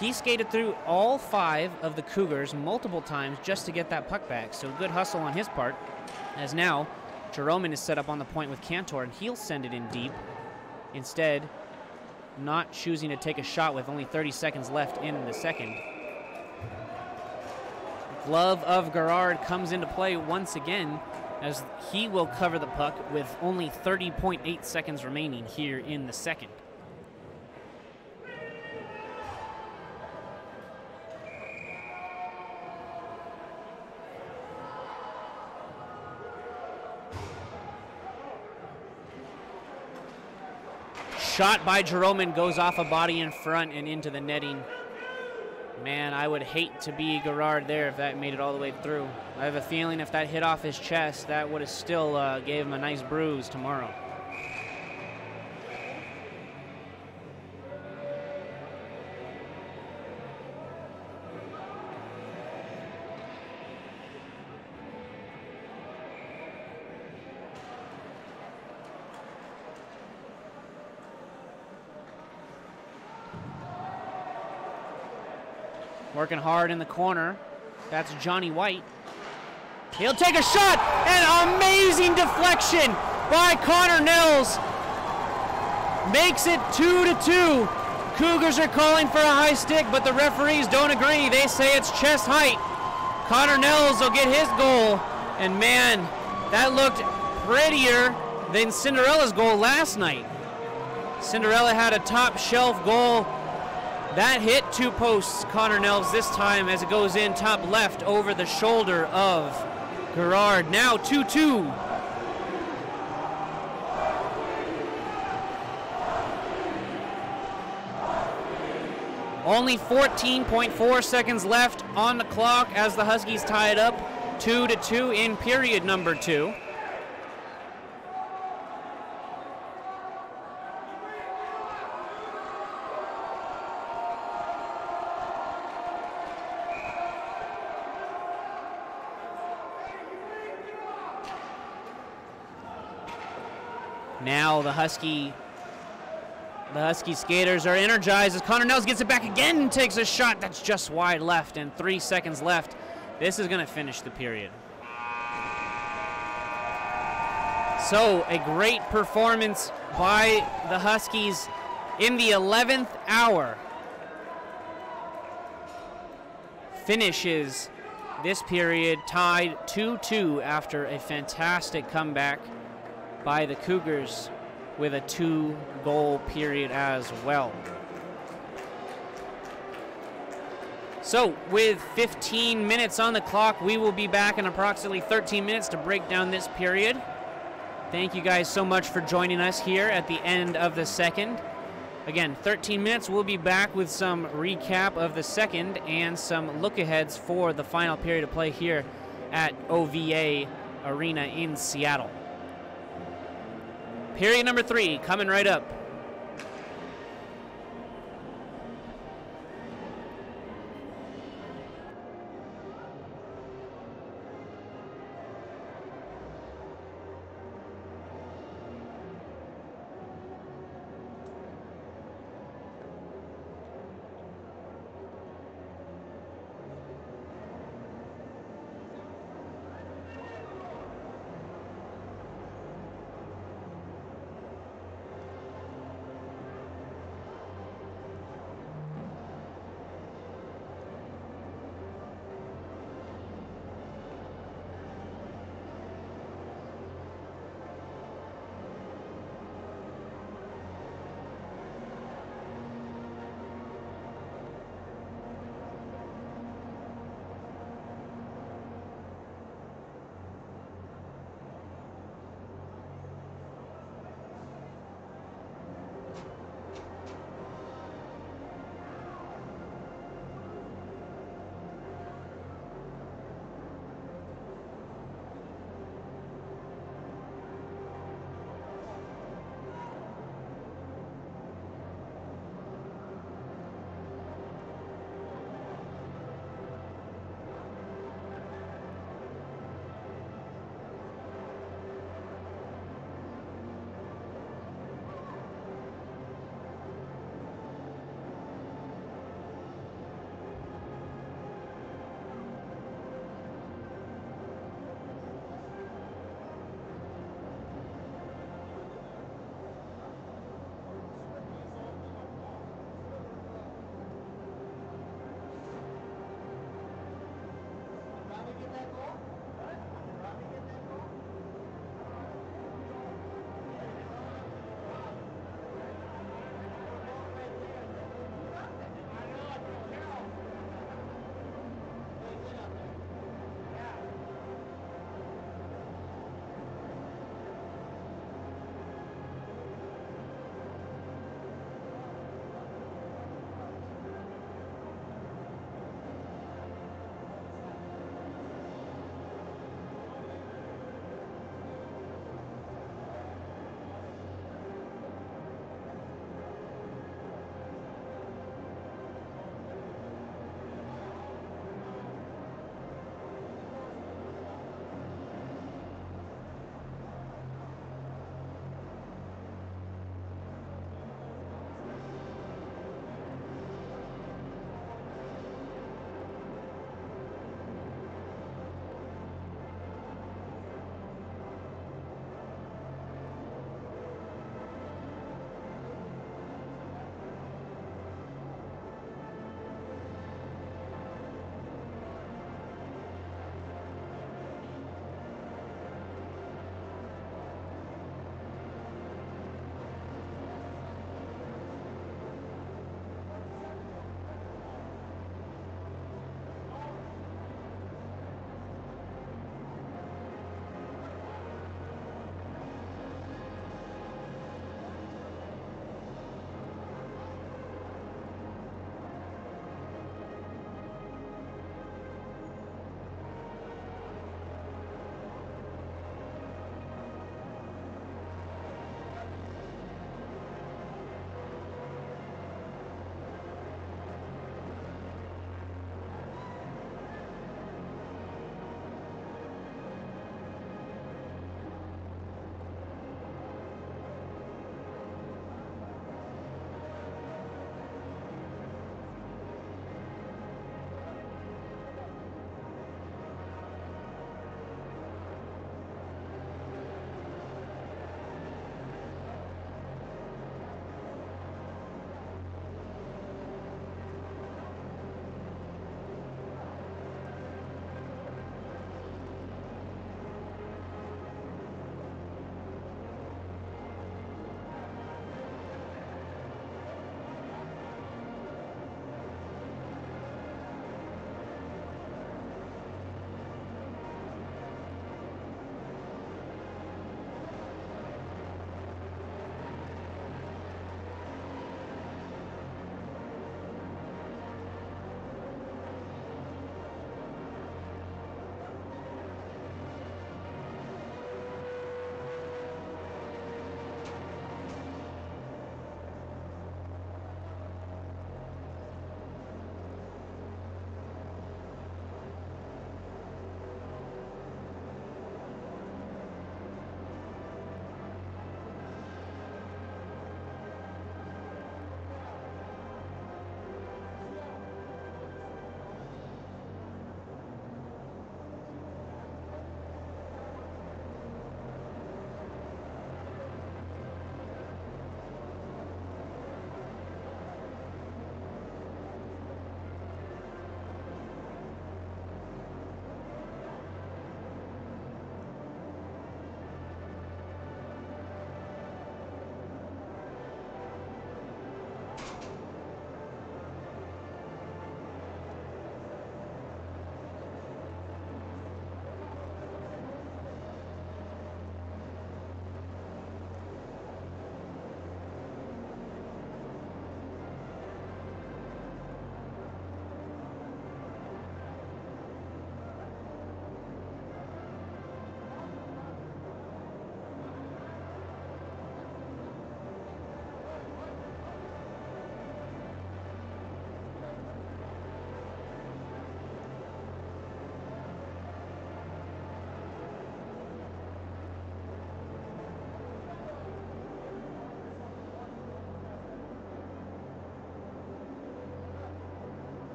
Speaker 1: He skated through all 5 of the Cougars multiple times just to get that puck back, so good hustle on his part, as now Jeroman is set up on the point with Cantor, and he'll send it in deep. Instead, not choosing to take a shot with only 30 seconds left in the second. Glove of Gerard comes into play once again, as he will cover the puck with only 30.8 seconds remaining here in the second. Shot by Jeroman goes off a body in front and into the netting. Man, I would hate to be Gerard there if that made it all the way through. I have a feeling if that hit off his chest, that would have still gave him a nice bruise tomorrow. Working hard in the corner. That's Johnny White. He'll take a shot. An amazing deflection by Connor Nels. Makes it 2-2. Cougars are calling for a high stick, but the referees don't agree. They say it's chest height. Connor Nels will get his goal. And man, that looked prettier than Cinderella's goal last night. Cinderella had a top shelf goal. That hit 2 posts, Connor Nels this time as it goes in top left over the shoulder of Gerard. Now 2-2. Only 14.4 seconds left on the clock as the Huskies tie it up 2-2 in period number 2. Now the Husky skaters are energized as Connor Nels gets it back again and takes a shot that's just wide left, and 3 seconds left. This is going to finish the period. So a great performance by the Huskies in the 11th hour. Finishes this period tied 2-2 after a fantastic comeback by the Cougars with a 2-goal period as well. So with 15 minutes on the clock, we will be back in approximately 13 minutes to break down this period. Thank you guys so much for joining us here at the end of the second. Again, 13 minutes, we'll be back with some recap of the second and some look-aheads for the final period of play here at OVA Arena in Seattle. Period number 3 coming right up.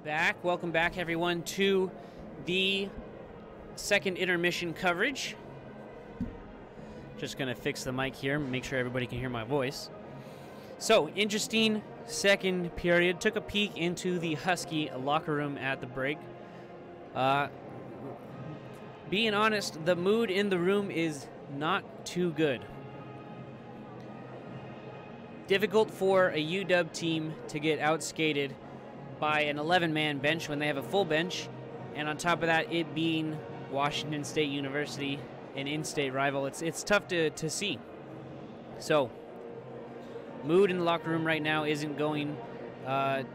Speaker 1: Welcome back, everyone, to the second intermission coverage. Just going to fix the mic here, make sure everybody can hear my voice. So, interesting second period. Took a peek into the Husky locker room at the break. Being honest, the mood in the room is not too good. Difficult for a UW team to get outskated by an 11-man bench when they have a full bench, and on top of that, it being Washington State University, an in-state rival, it's tough to see. So, mood in the locker room right now isn't going to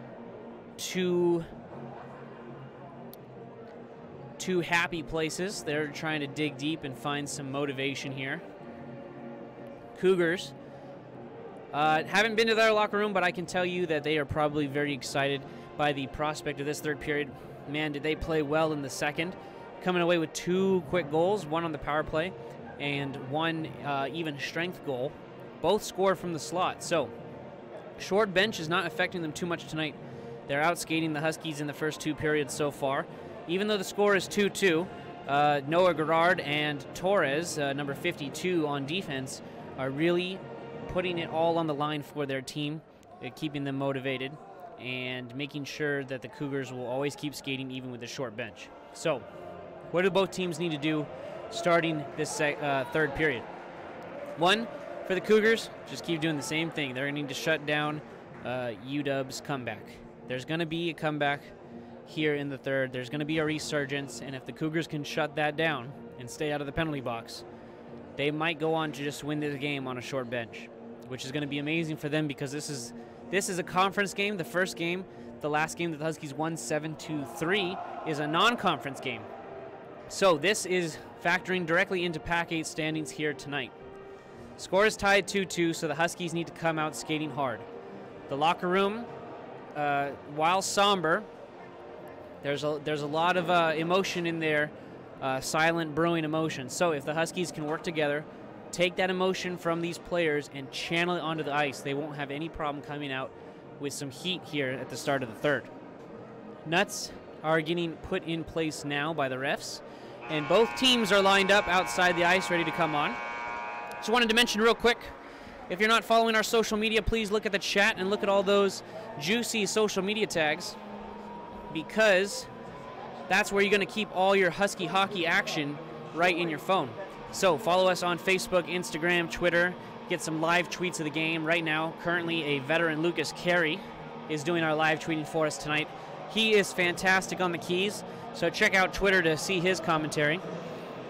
Speaker 1: happy places. They're trying to dig deep and find some motivation here. Cougars haven't been to their locker room, but I can tell you that they are probably very excited by the prospect of this third period. Man, did they play well in the second, coming away with 2 quick goals, one on the power play and one even strength goal. Both scored from the slot. So, short bench is not affecting them too much tonight. They're outskating the Huskies in the first 2 periods so far. Even though the score is 2-2, Noah Gerard and Torres, number 52 on defense, are really putting it all on the line for their team, keeping them motivated, and making sure that the Cougars will always keep skating even with a short bench. So, what do both teams need to do starting this third period? One, for the Cougars, just keep doing the same thing. They're going to need to shut down UW's comeback. There's going to be a comeback here in the third. There's going to be a resurgence, and if the Cougars can shut that down and stay out of the penalty box, they might go on to just win this game on a short bench, which is going to be amazing for them because this is a conference game. The first game, the last game that the Huskies won 7-3, is a non-conference game. So this is factoring directly into Pac 8 standings here tonight. Score is tied 2-2, so the Huskies need to come out skating hard. The locker room, while somber, there's a lot of emotion in there, silent brewing emotion. So if the Huskies can work together, take that emotion from these players and channel it onto the ice, they won't have any problem coming out with some heat here at the start of the third. Nuts are getting put in place now by the refs, and both teams are lined up outside the ice ready to come on. Just wanted to mention real quick, if you're not following our social media, please look at the chat and look at all those juicy social media tags, because that's where you're going to keep all your Husky hockey action right in your phone. So follow us on Facebook, Instagram, Twitter, get some live tweets of the game. Right now, currently a veteran, Lucas Carey, is doing our live tweeting for us tonight. He is fantastic on the keys, so check out Twitter to see his commentary.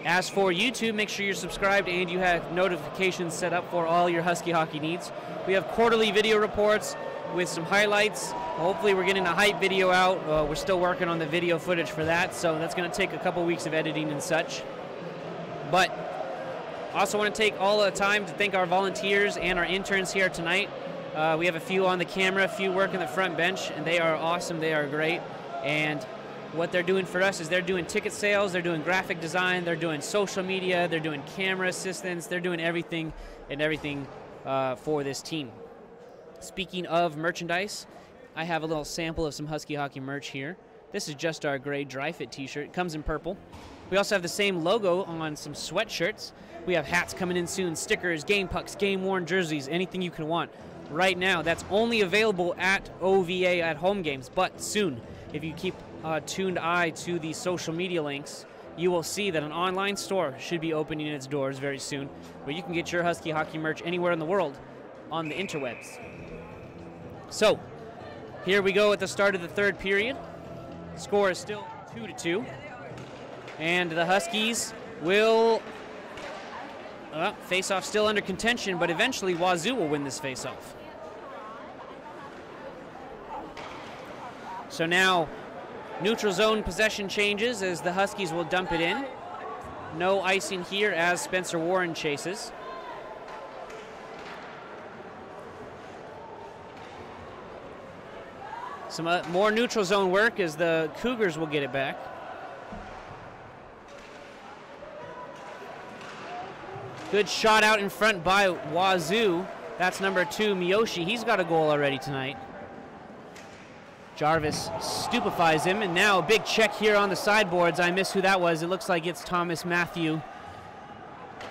Speaker 1: As for YouTube, make sure you're subscribed and you have notifications set up for all your Husky hockey needs. We have quarterly video reports with some highlights. Hopefully we're getting a hype video out. We're still working on the video footage for that, so that's going to take a couple weeks of editing and such. But I also want to take all the time to thank our volunteers and our interns here tonight. We have a few on the camera, a few working the front bench, and they are awesome. They are great. And what they're doing for us is they're doing ticket sales, they're doing graphic design, they're doing social media, they're doing camera assistance, they're doing everything for this team. Speaking of merchandise, I have a little sample of some Husky hockey merch here. This is just our gray dry fit t-shirt. It comes in purple. We also have the same logo on some sweatshirts. We have hats coming in soon, stickers, game pucks, game-worn jerseys, anything you can want. Right now, that's only available at OVA at home games, but soon, if you keep a tuned eye to the social media links, you will see that an online store should be opening its doors very soon, where you can get your Husky hockey merch anywhere in the world on the interwebs. So, here we go at the start of the third period. Score is still 2-2. And the Huskies will face-off still under contention, but eventually Wazoo will win this face-off. So now neutral zone possession changes as the Huskies will dump it in. No icing here as Spencer Warren chases. Some more neutral zone work as the Cougars will get it back. Good shot out in front by Wazoo. That's number 2, Miyoshi. He's got a goal already tonight. Jarvis stupefies him, and now a big check here on the sideboards. I miss who that was. It looks like it's Thomas Matthew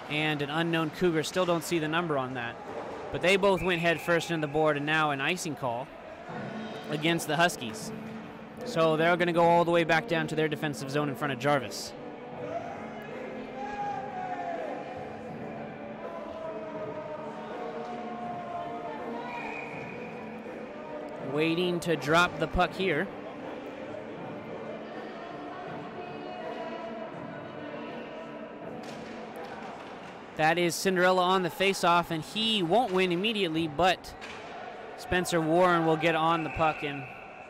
Speaker 1: and an unknown Cougar. Still don't see the number on that. But they both went head first in the board, and now an icing call against the Huskies. So they're going to go all the way back down to their defensive zone in front of Jarvis. Waiting to drop the puck here. That is Cinderella on the faceoff, and he won't win immediately, but Spencer Warren will get on the puck, and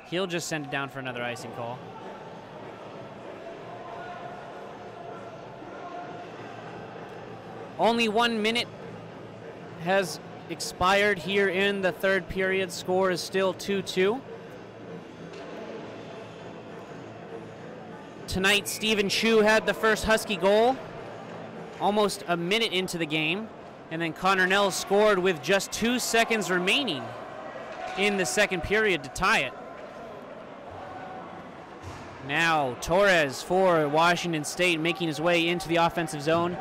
Speaker 1: he'll just send it down for another icing call. Only 1 minute has expired here in the third period. Score is still 2-2. Tonight, Stephen Chu had the first Husky goal almost a minute into the game, and then Connor Nell scored with just 2 seconds remaining in the second period to tie it. Now Torres for Washington State making his way into the offensive zone,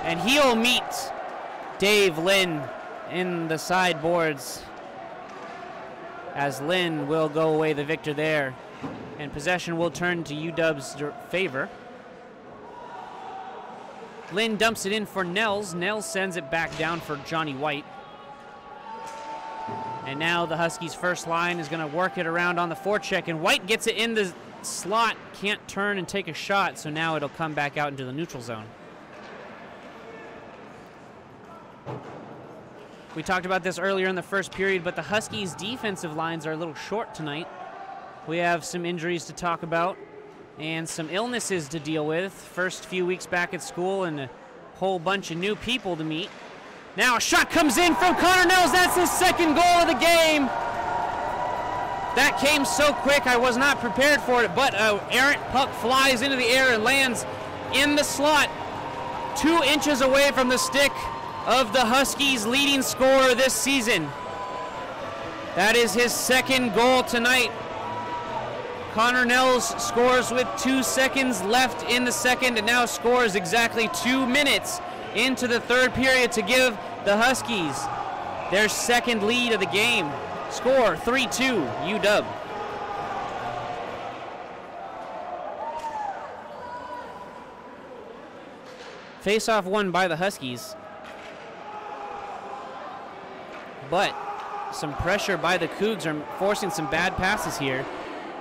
Speaker 1: and he'll meet Dave Lynn in the sideboards as Lynn will go away the victor there, and possession will turn to UW's favor. Lynn dumps it in for Nels. Nels sends it back down for Johnny White. And now the Huskies' first line is going to work it around on the forecheck, and White gets it in the slot, can't turn and take a shot, so now it'll come back out into the neutral zone. We talked about this earlier in the first period, but the Huskies' defensive lines are a little short tonight. We have some injuries to talk about and some illnesses to deal with. First few weeks back at school and a whole bunch of new people to meet. Now a shot comes in from Connor Nels. That's his second goal of the game. That came so quick, I was not prepared for it, but an errant puck flies into the air and lands in the slot 2 inches away from the stick of the Huskies' leading scorer this season. That is his second goal tonight. Connor Nels scores with 2 seconds left in the second, and now scores exactly 2 minutes into the third period to give the Huskies their second lead of the game. Score 3-2 UW. Face-off won by the Huskies, but some pressure by the Cougs are forcing some bad passes here,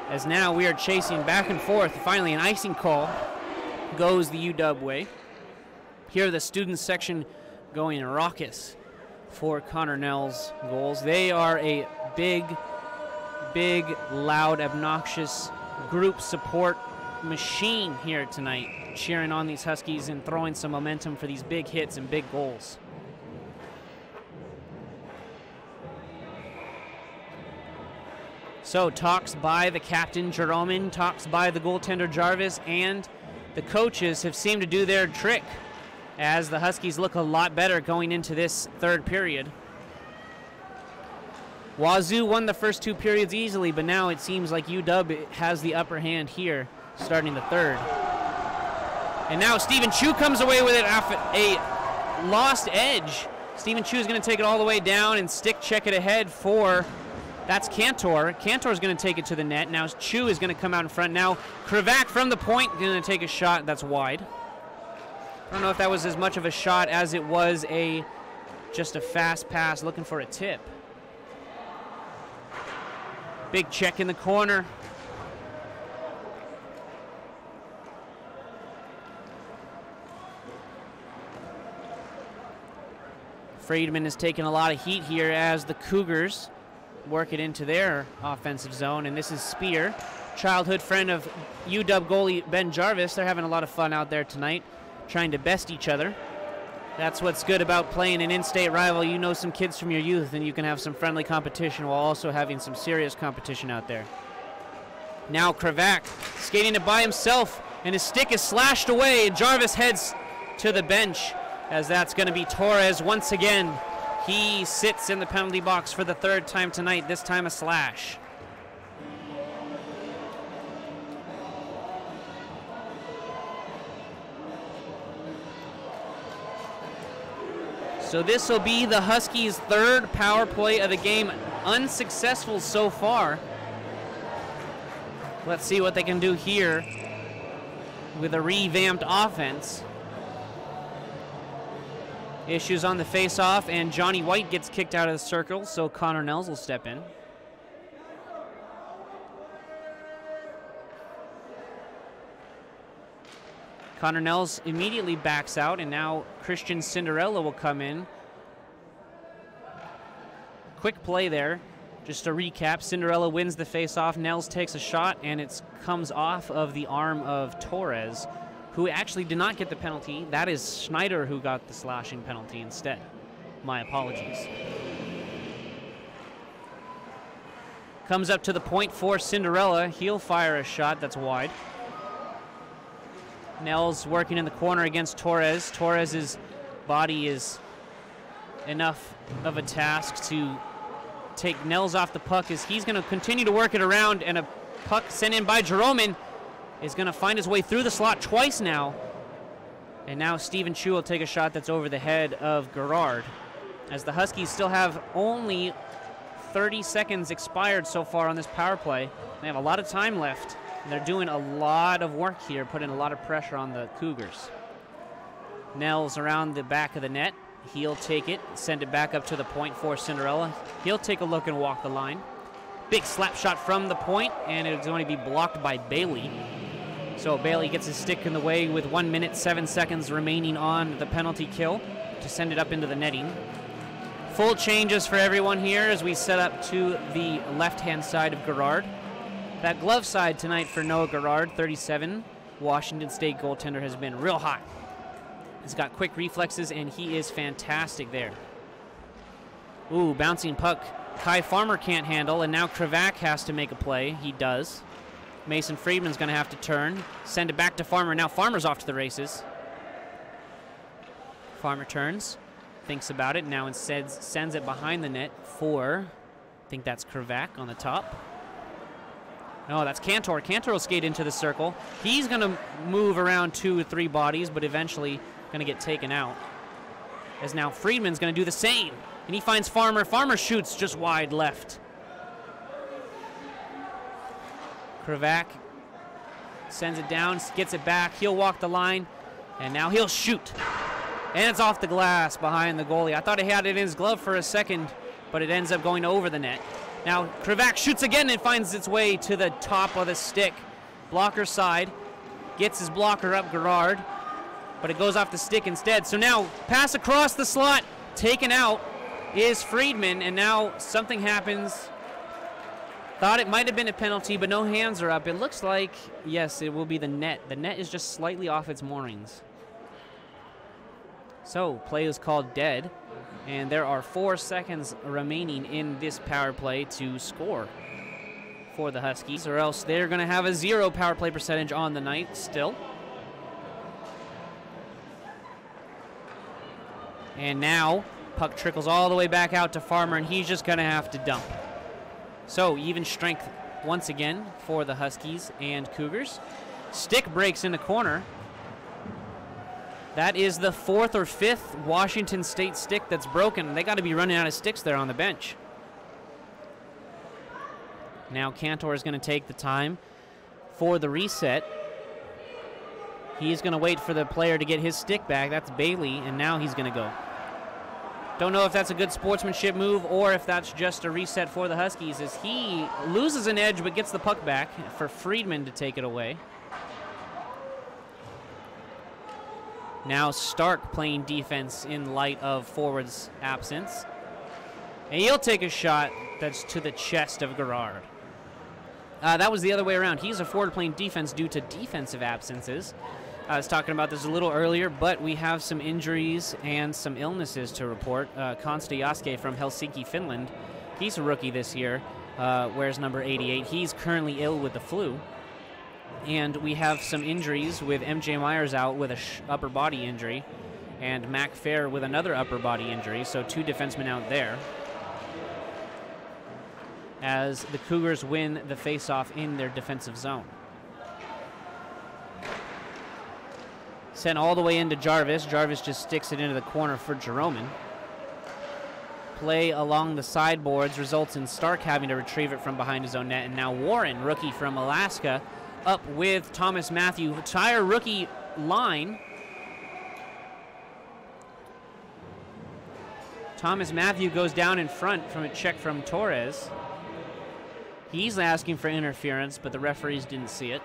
Speaker 1: as now we are chasing back and forth. Finally, an icing call goes the UW way. Here the student section going raucous for Connor Nell's goals. They are a big, loud, obnoxious group support machine here tonight, cheering on these Huskies and throwing some momentum for these big hits and big goals. So talks by the captain, Jeromin, talks by the goaltender, Jarvis, and the coaches have seemed to do their trick as the Huskies look a lot better going into this third period. Wazoo won the first 2 periods easily, but now it seems like UW has the upper hand here starting the third. And now Stephen Chu comes away with it off a lost edge. Stephen Chu is going to take it all the way down and stick check it ahead for... That's Cantor. Cantor's going to take it to the net. Now Chu is going to come out in front. Now Krivak from the point going to take a shot. That's wide. I don't know if that was as much of a shot as it was just a fast pass looking for a tip. Big check in the corner. Friedman has taken a lot of heat here as the Cougars work it into their offensive zone, and this is Spear, childhood friend of UW goalie Ben Jarvis. They're having a lot of fun out there tonight, trying to best each other. That's what's good about playing an in-state rival. You know some kids from your youth, and you can have some friendly competition while also having some serious competition out there. Now Krivak skating it by himself, and his stick is slashed away. Jarvis heads to the bench, as that's going to be Torres once again. He sits in the penalty box for the third time tonight, this time a slash. So this will be the Huskies' third power play of the game, unsuccessful so far. Let's see what they can do here with a revamped offense. Issues on the face-off, and Johnny White gets kicked out of the circle, so Connor Nels will step in. Connor Nels immediately backs out, and now Christian Cinderella will come in. Quick play there. Just to recap, Cinderella wins the face-off. Nels takes a shot, and it comes off of the arm of Torres, who actually did not get the penalty. That is Schneider who got the slashing penalty instead. My apologies. Comes up to the point for Cinderella. He'll fire a shot that's wide. Nels working in the corner against Torres. Torres's body is enough of a task to take Nels off the puck as he's going to continue to work it around, and a puck sent in by Jeromin is going to find his way through the slot twice now. And now Stephen Chu will take a shot that's over the head of Gerard, as the Huskies still have only 30 seconds expired so far on this power play. They have a lot of time left. They're doing a lot of work here, putting a lot of pressure on the Cougars. Nels around the back of the net. He'll take it, send it back up to the point for Cinderella. He'll take a look and walk the line. Big slap shot from the point, and it's going to be blocked by Bailey. So Bailey gets his stick in the way with 1 minute, 7 seconds remaining on the penalty kill to send it up into the netting. Full changes for everyone here as we set up to the left-hand side of Gerard. That glove side tonight for Noah Gerard, 37. Washington State goaltender has been real hot. He's got quick reflexes, and he is fantastic there. Ooh, bouncing puck. Kai Farmer can't handle, and now Krivak has to make a play. He does. Mason Friedman's going to have to turn. Send it back to Farmer. Now Farmer's off to the races. Farmer turns, thinks about it, now instead sends it behind the net for, I think that's Krivak on the top. No, that's Cantor. Cantor will skate into the circle. He's going to move around 2 or 3 bodies, but eventually going to get taken out. As now Friedman's going to do the same. And he finds Farmer. Farmer shoots just wide left. Krivak sends it down, gets it back. He'll walk the line, and now he'll shoot. And it's off the glass behind the goalie. I thought he had it in his glove for a second, but it ends up going over the net. Now Krivak shoots again and finds its way to the top of the stick. Blocker side, gets his blocker up, Gerard, but it goes off the stick instead. So now pass across the slot, taken out is Friedman, and now something happens. Thought it might have been a penalty, but no hands are up. It looks like, yes, it will be the net. The net is just slightly off its moorings. So play is called dead. And there are 4 seconds remaining in this power play to score for the Huskies, or else they're going to have a 0 power play percentage on the night still. And now puck trickles all the way back out to Farmer, and he's just going to have to dump. So even strength once again for the Huskies and Cougars. Stick breaks in the corner. That is the 4th or 5th Washington State stick that's broken. They got to be running out of sticks there on the bench. Now Cantor is going to take the time for the reset. He's going to wait for the player to get his stick back. That's Bailey, and now he's going to go. Don't know if that's a good sportsmanship move or if that's just a reset for the Huskies, as he loses an edge but gets the puck back for Friedman to take it away. Now Stark playing defense in light of forward's absence. And he'll take a shot that's to the chest of Gerard. That was the other way around. He's a forward playing defense due to defensive absences. I was talking about this a little earlier, but we have some injuries and some illnesses to report. Konsta Jaske from Helsinki, Finland. He's a rookie this year, wears number 88. He's currently ill with the flu. And we have some injuries with MJ Myers out with a upper body injury, and Mac Fair with another upper body injury, so 2 defensemen out there. As the Cougars win the faceoff in their defensive zone. Sent all the way into Jarvis. Jarvis just sticks it into the corner for Jeromin. play along the sideboards results in Stark having to retrieve it from behind his own net. And now Warren, rookie from Alaska, up with Thomas Matthew. Entire rookie line. Thomas Matthew goes down in front from a check from Torres. He's asking for interference, but the referees didn't see it.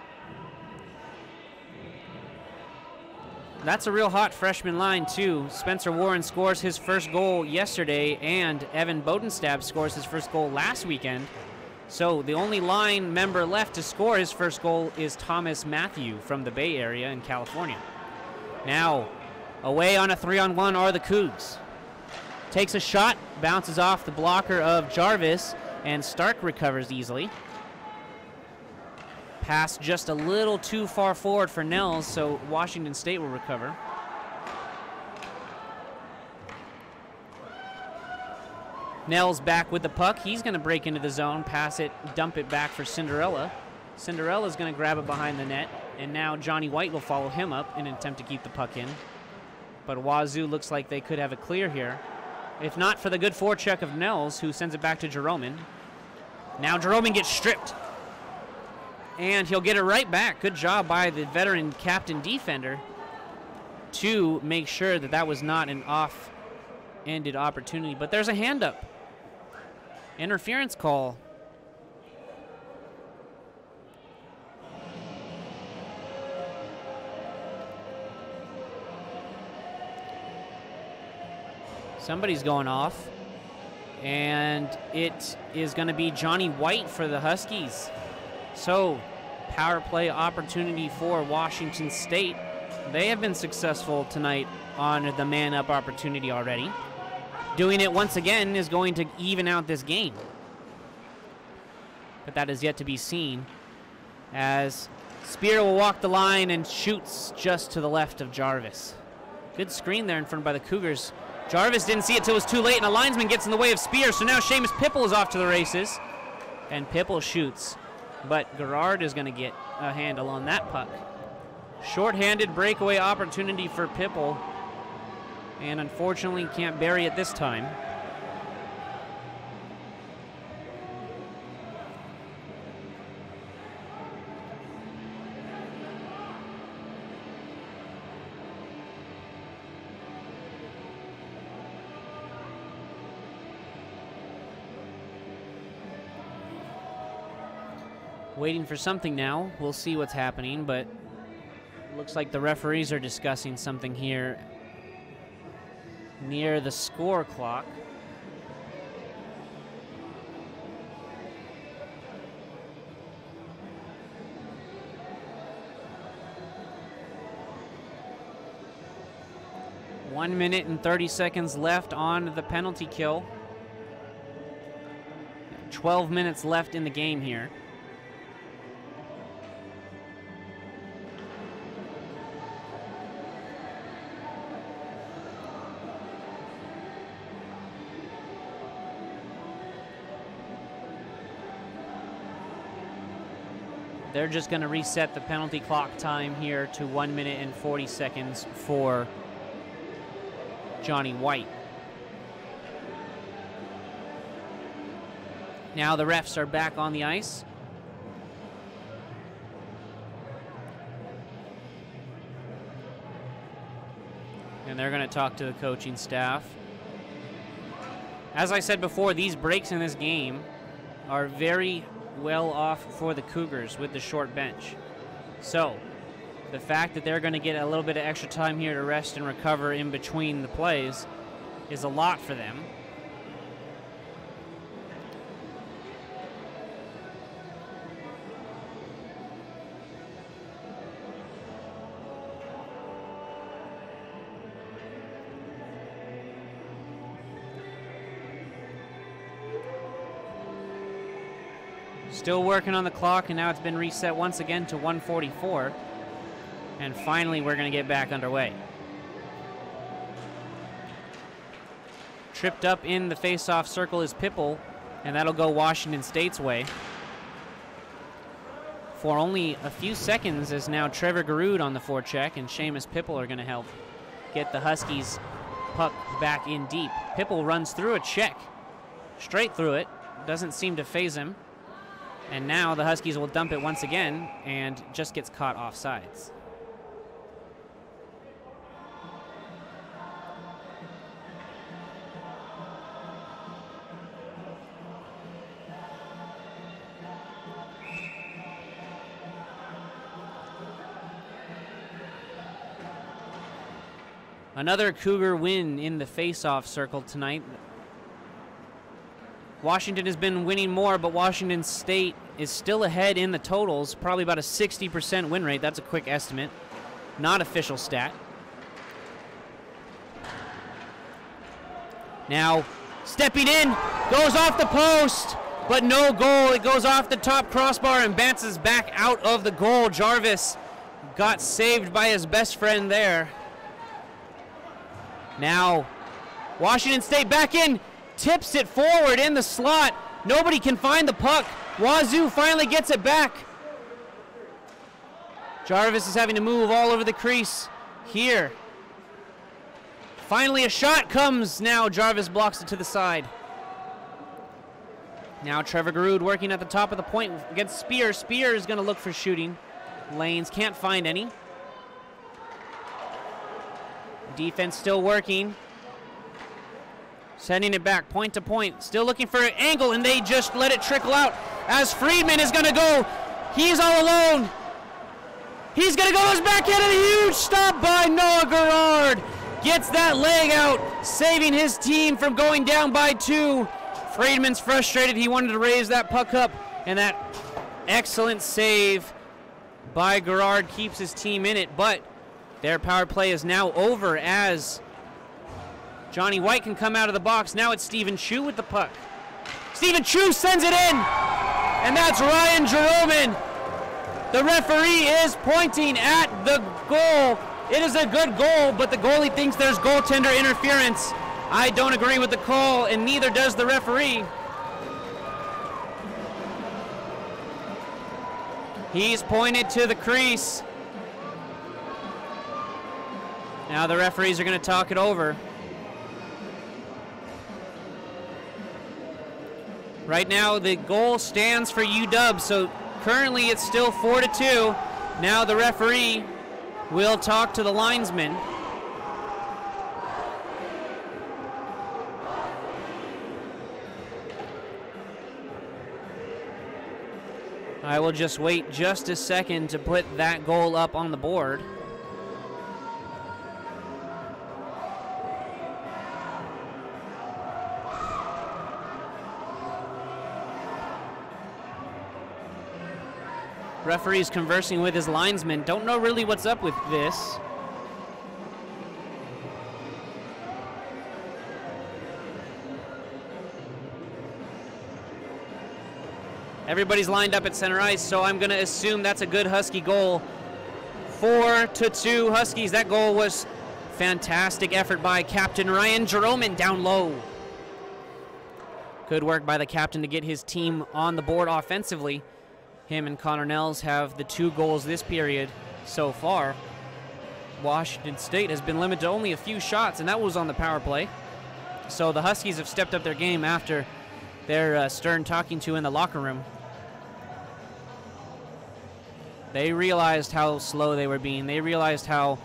Speaker 1: That's a real hot freshman line, too. Spencer Warren scores his first goal yesterday, and Evan Bodenstab scores his first goal last weekend. So the only line member left to score his first goal is Thomas Matthew from the Bay Area in California. Now, away on a 3-on-1 are the Cougs. Takes a shot, bounces off the blocker of Jarvis, and Stark recovers easily. Pass just a little too far forward for Nels, so Washington State will recover. Nels back with the puck. He's going to break into the zone, pass it, dump it back for Cinderella. Cinderella's going to grab it behind the net, and now Johnny White will follow him up in an attempt to keep the puck in. But Wazoo looks like they could have a clear here. If not for the good forecheck of Nels, who sends it back to Jeromin. Now Jeromin gets stripped. And he'll get it right back. Good job by the veteran captain defender to make sure that that was not an off-ended opportunity. But there's a hand up. Interference call. Somebody's going off. And it is going to be Johnny White for the Huskies. So, power play opportunity for Washington State. They have been successful tonight on the man-up opportunity already. Doing it once again is going to even out this game. But that is yet to be seen, as Spear will walk the line and shoots just to the left of Jarvis. Good screen there in front by the Cougars. Jarvis didn't see it till it was too late, and a linesman gets in the way of Spear, so now Seamus Pipple is off to the races. And Pipple shoots. But Gerard is going to get a handle on that puck. Short-handed breakaway opportunity for Pipple. And unfortunately can't bury it this time. Waiting for something now. We'll see what's happening, but it looks like the referees are discussing something here near the score clock. One minute and 30 seconds left on the penalty kill. 12 minutes left in the game here. They're just going to reset the penalty clock time here to 1 minute and 40 seconds for Johnny White. Now the refs are back on the ice. And they're going to talk to the coaching staff. As I said before, these breaks in this game are very well off for the Cougars with the short bench. So the fact that they're going to get a little bit of extra time here to rest and recover in between the plays is a lot for them. Still working on the clock, and now it's been reset once again to 1:44. And finally, we're going to get back underway. Tripped up in the face-off circle is Pipple, and that'll go Washington State's way. For only a few seconds is now Trevor Garud on the forecheck, and Seamus Pipple are going to help get the Huskies puck back in deep. Pipple runs through a check, straight through it. Doesn't seem to phase him. And now the Huskies will dump it once again and just gets caught offsides. Another Cougar win in the face-off circle tonight. Washington has been winning more, but Washington State is still ahead in the totals, probably about a 60% win rate. That's a quick estimate, not official stat. Now, stepping in, goes off the post, but no goal. It goes off the top crossbar and bounces back out of the goal. Jarvis got saved by his best friend there. Now, Washington State back in, tips it forward in the slot. Nobody can find the puck. Wazoo finally gets it back. Jarvis is having to move all over the crease here. Finally, a shot comes now. Jarvis blocks it to the side. Now Trevor Garud working at the top of the point against Spear. Spear is going to look for shooting lanes. Can't find any. Defense still working. Sending it back, point to point. Still looking for an angle, and they just let it trickle out as Friedman is going to go. He's all alone. He's going to go his backhand, and a huge stop by Noah Gerard. Gets that leg out, saving his team from going down by 2. Friedman's frustrated. He wanted to raise that puck up, and that excellent save by Gerard keeps his team in it, but their power play is now over as Johnny White can come out of the box. Now it's Stephen Chu with the puck. Stephen Chu sends it in, and that's Ryan Jeroman. The referee is pointing at the goal. It is a good goal, but the goalie thinks there's goaltender interference. I don't agree with the call, and neither does the referee. He's pointed to the crease. Now the referees are going to talk it over. Right now the goal stands for UW, so currently it's still 4-2. Now the referee will talk to the linesman. I will just wait just a second to put that goal up on the board. Referee's conversing with his linesman. Don't know really what's up with this. Everybody's lined up at center ice, so I'm going to assume that's a good Husky goal. 4-2 Huskies. That goal was fantastic effort by Captain Ryan Jeroman down low. Good work by the captain to get his team on the board offensively. Him and Connor Nels have the 2 goals this period so far. Washington State has been limited to only a few shots, and that was on the power play. So the Huskies have stepped up their game after their stern talking to in the locker room. They realized how slow they were being. They realized how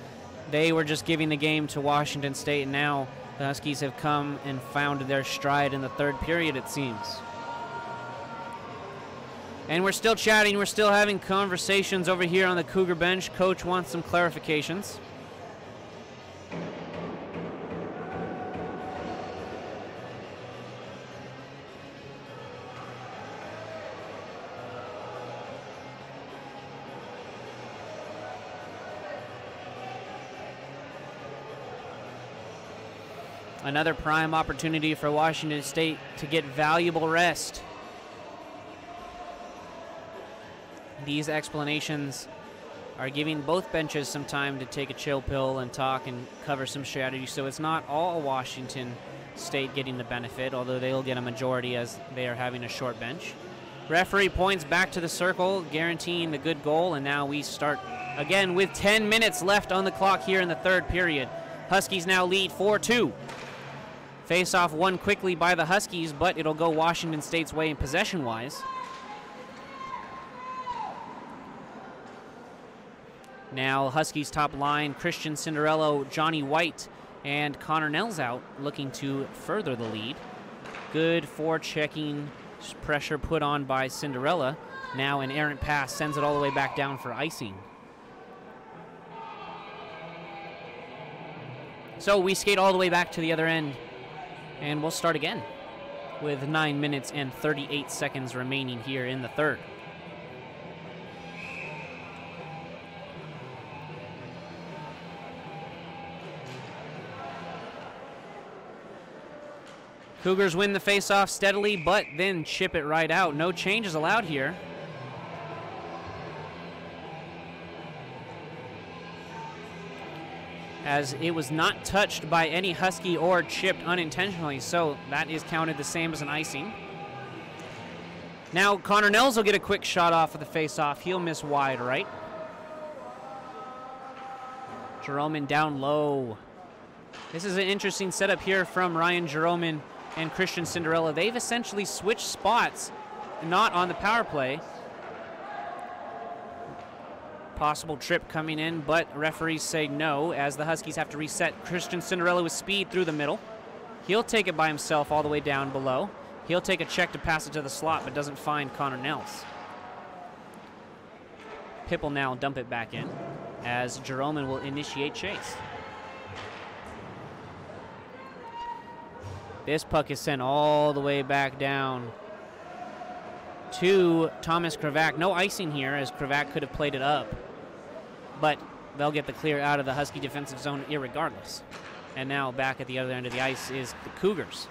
Speaker 1: they were just giving the game to Washington State, and now the Huskies have come and found their stride in the 3rd period, it seems. And we're still chatting, we're still having conversations over here on the Cougar bench. Coach wants some clarifications. Another prime opportunity for Washington State to get valuable rest. These explanations are giving both benches some time to take a chill pill and talk and cover some strategy, so it's not all Washington State getting the benefit, although they'll get a majority as they are having a short bench. Referee points back to the circle, guaranteeing the good goal, and now we start again with 10 minutes left on the clock here in the 3rd period. Huskies now lead 4-2. Face-off won quickly by the Huskies, but it'll go Washington State's way in possession-wise. Now Huskies top line, Christian Cinderello, Johnny White, and Connor Nels out, looking to further the lead. Good forechecking pressure put on by Cinderella. Now an errant pass sends it all the way back down for icing. So we skate all the way back to the other end, and we'll start again with 9 minutes and 38 seconds remaining here in the third. Cougars win the face-off steadily, but then chip it right out. No changes allowed here. As it was not touched by any Husky or chipped unintentionally, so that is counted the same as an icing. Now Connor Nels will get a quick shot off of the face-off. He'll miss wide right. Jeroman down low. This is an interesting setup here from Ryan Jeroman and Christian Cinderella. They've essentially switched spots, not on the power play. Possible trip coming in, but referees say no, as the Huskies have to reset. Christian Cinderella with speed through the middle. He'll take it by himself all the way down below. He'll take a check to pass it to the slot, but doesn't find Connor Nels. Pip will now dump it back in, as Jeroman will initiate chase. This puck is sent all the way back down to Thomas Kravac. No icing here, as Kravac could have played it up, but they'll get the clear out of the Husky defensive zone irregardless. And now back at the other end of the ice is the Cougars.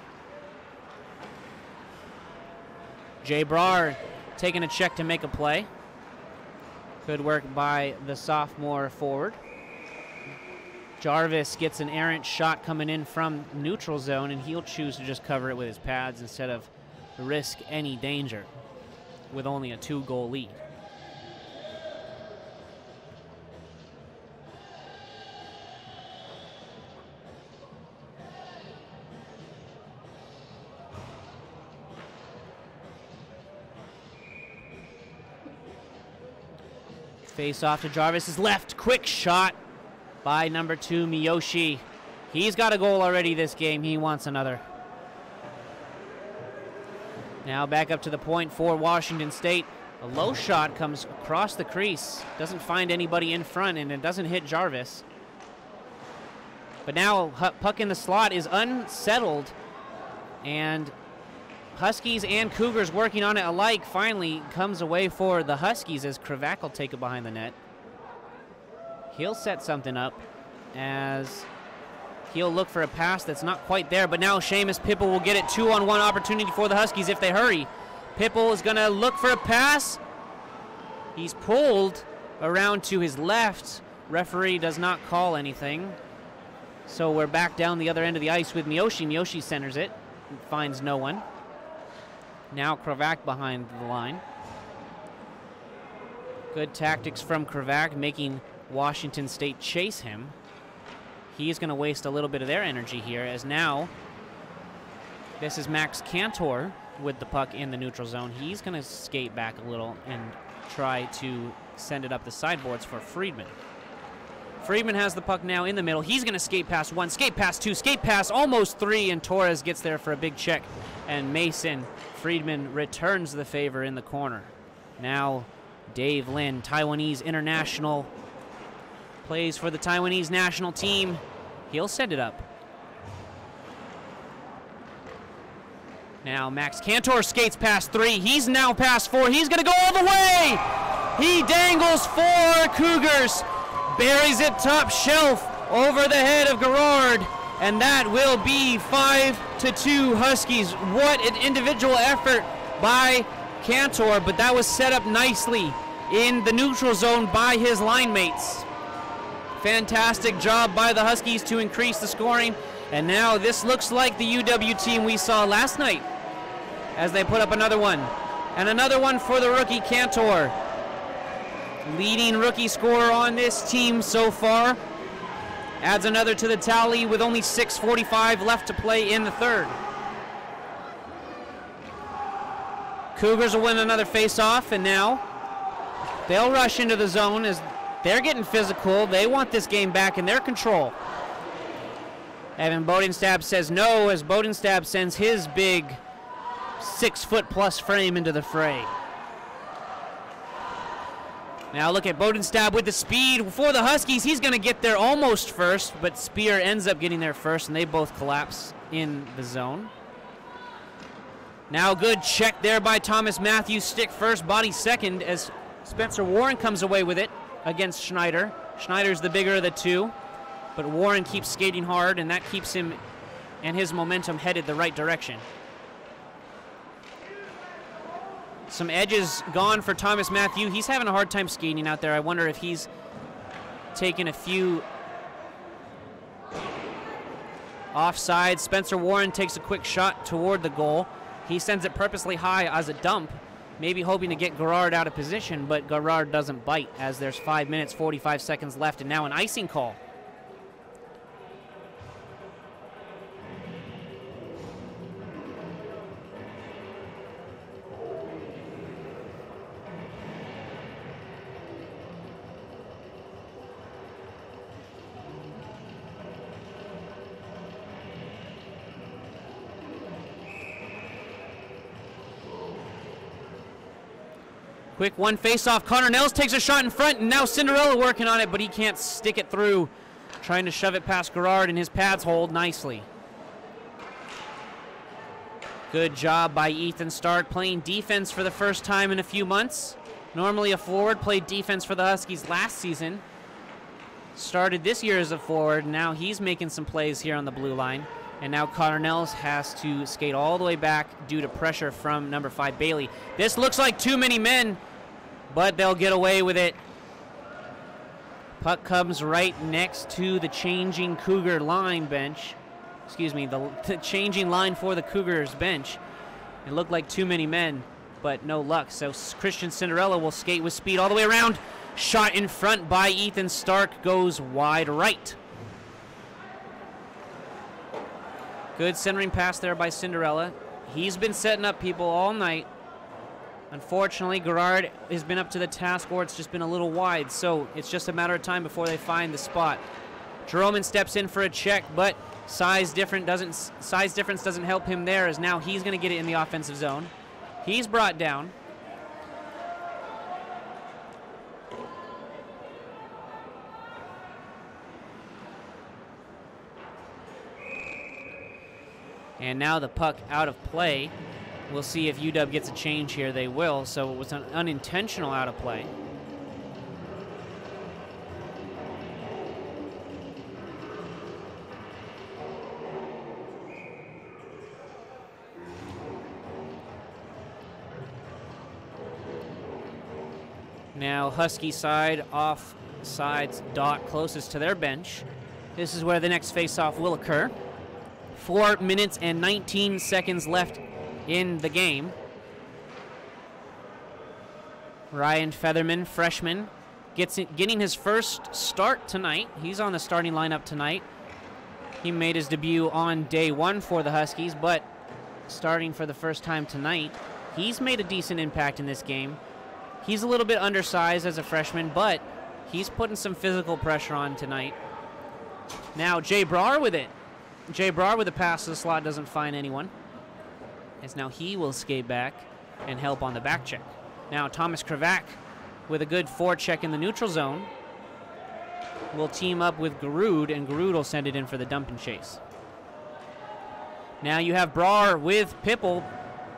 Speaker 1: Jay Brar taking a check to make a play. Good work by the sophomore forward. Jarvis gets an errant shot coming in from neutral zone, and he'll choose to just cover it with his pads instead of risk any danger with only a 2-goal lead. Face off to Jarvis's left. Quick shot by number 2, Miyoshi. He's got a goal already this game. He wants another. Now back up to the point for Washington State. A low shot comes across the crease. Doesn't find anybody in front, and it doesn't hit Jarvis. But now puck in the slot is unsettled, and Huskies and Cougars working on it alike finally comes away for the Huskies, as Kravac will take it behind the net. He'll set something up, as he'll look for a pass that's not quite there, but now Seamus Pipple will get it. 2-on-1 opportunity for the Huskies if they hurry. Pipple is gonna look for a pass. He's pulled around to his left. Referee does not call anything. So we're back down the other end of the ice with Miyoshi. Miyoshi centers it, finds no one. Now Kravac behind the line. Good tactics from Kravac, making Washington State chase him. He's going to waste a little bit of their energy here, as now this is Max Cantor with the puck in the neutral zone. He's going to skate back a little and try to send it up the sideboards for Friedman. Friedman has the puck now in the middle. He's going to skate past 1, skate past 2, skate past almost 3, and Torres gets there for a big check. And Mason Friedman returns the favor in the corner. Now Dave Lin, Taiwanese international, plays for the Taiwanese national team. He'll send it up. Now Max Cantor skates past 3. He's now past 4. He's going to go all the way. He dangles 4 Cougars. Buries it top shelf over the head of Gerard. And that will be 5-2 Huskies. What an individual effort by Cantor, but that was set up nicely in the neutral zone by his line mates. Fantastic job by the Huskies to increase the scoring. And now this looks like the UW team we saw last night as they put up another one. And another one for the rookie Cantor. Leading rookie scorer on this team so far. adds another to the tally with only 6:45 left to play in the third. Cougars will win another face-off, and now they'll rush into the zone as they're getting physical. They want this game back in their control. Evan Bodenstab says no as Bodenstab sends his big 6-foot-plus frame into the fray. Now look at Bodenstab with the speed for the Huskies. He's going to get there almost first, but Spear ends up getting there first, and they both collapse in the zone. Now good check there by Thomas Matthews. Stick first, body second as Spencer Warren comes away with it against Schneider. Schneider's the bigger of the two, but Warren keeps skating hard, and that keeps him and his momentum headed the right direction. Some edges gone for Thomas Matthew. He's having a hard time skating out there. I wonder if he's taken a few offside. Spencer Warren takes a quick shot toward the goal. He sends it purposely high as a dump, maybe hoping to get Garrard out of position, but Garrard doesn't bite as there's 5 minutes, 45 seconds left, and now an icing call. Quick one face-off. Connor Nels takes a shot in front, and now Cinderella working on it, but he can't stick it through. Trying to shove it past Garrard, and his pads hold nicely. Good job by Ethan Stark playing defense for the first time in a few months. Normally a forward, played defense for the Huskies last season. Started this year as a forward, now he's making some plays here on the blue line. And now Connor Nels has to skate all the way back due to pressure from number 5, Bailey. This looks like too many men, but they'll get away with it. Puck comes right next to the changing Cougar line bench. Excuse me, the changing line for the Cougars bench. It looked like too many men, but no luck. So Christian Cinderella will skate with speed all the way around. Shot in front by Ethan Stark goes wide right. Good centering pass there by Cinderella. He's been setting up people all night. Unfortunately, Garrard has been up to the task, or it's just been a little wide, so it's just a matter of time before they find the spot. Jeroman steps in for a check, but size difference doesn't help him there, as now he's going to get it in the offensive zone. He's brought down. And now the puck out of play. We'll see if UW gets a change here. They will, so it was an unintentional out of play. Now Husky side, off sides dot closest to their bench. This is where the next faceoff will occur. 4 minutes and 19 seconds left in the game. Ryan Featherman, freshman, getting his first start tonight. He's on the starting lineup tonight. He made his debut on day 1 for the Huskies, but starting for the first time tonight, he's made a decent impact in this game. He's a little bit undersized as a freshman, but he's putting some physical pressure on tonight. Now Jay Brar with it. Jay Brar with a pass to the slot doesn't find anyone, as now he will skate back and help on the back check. Now Thomas Krivak with a good forecheck in the neutral zone will team up with Garud, and Garud will send it in for the dump and chase. Now you have Brar with Pipple.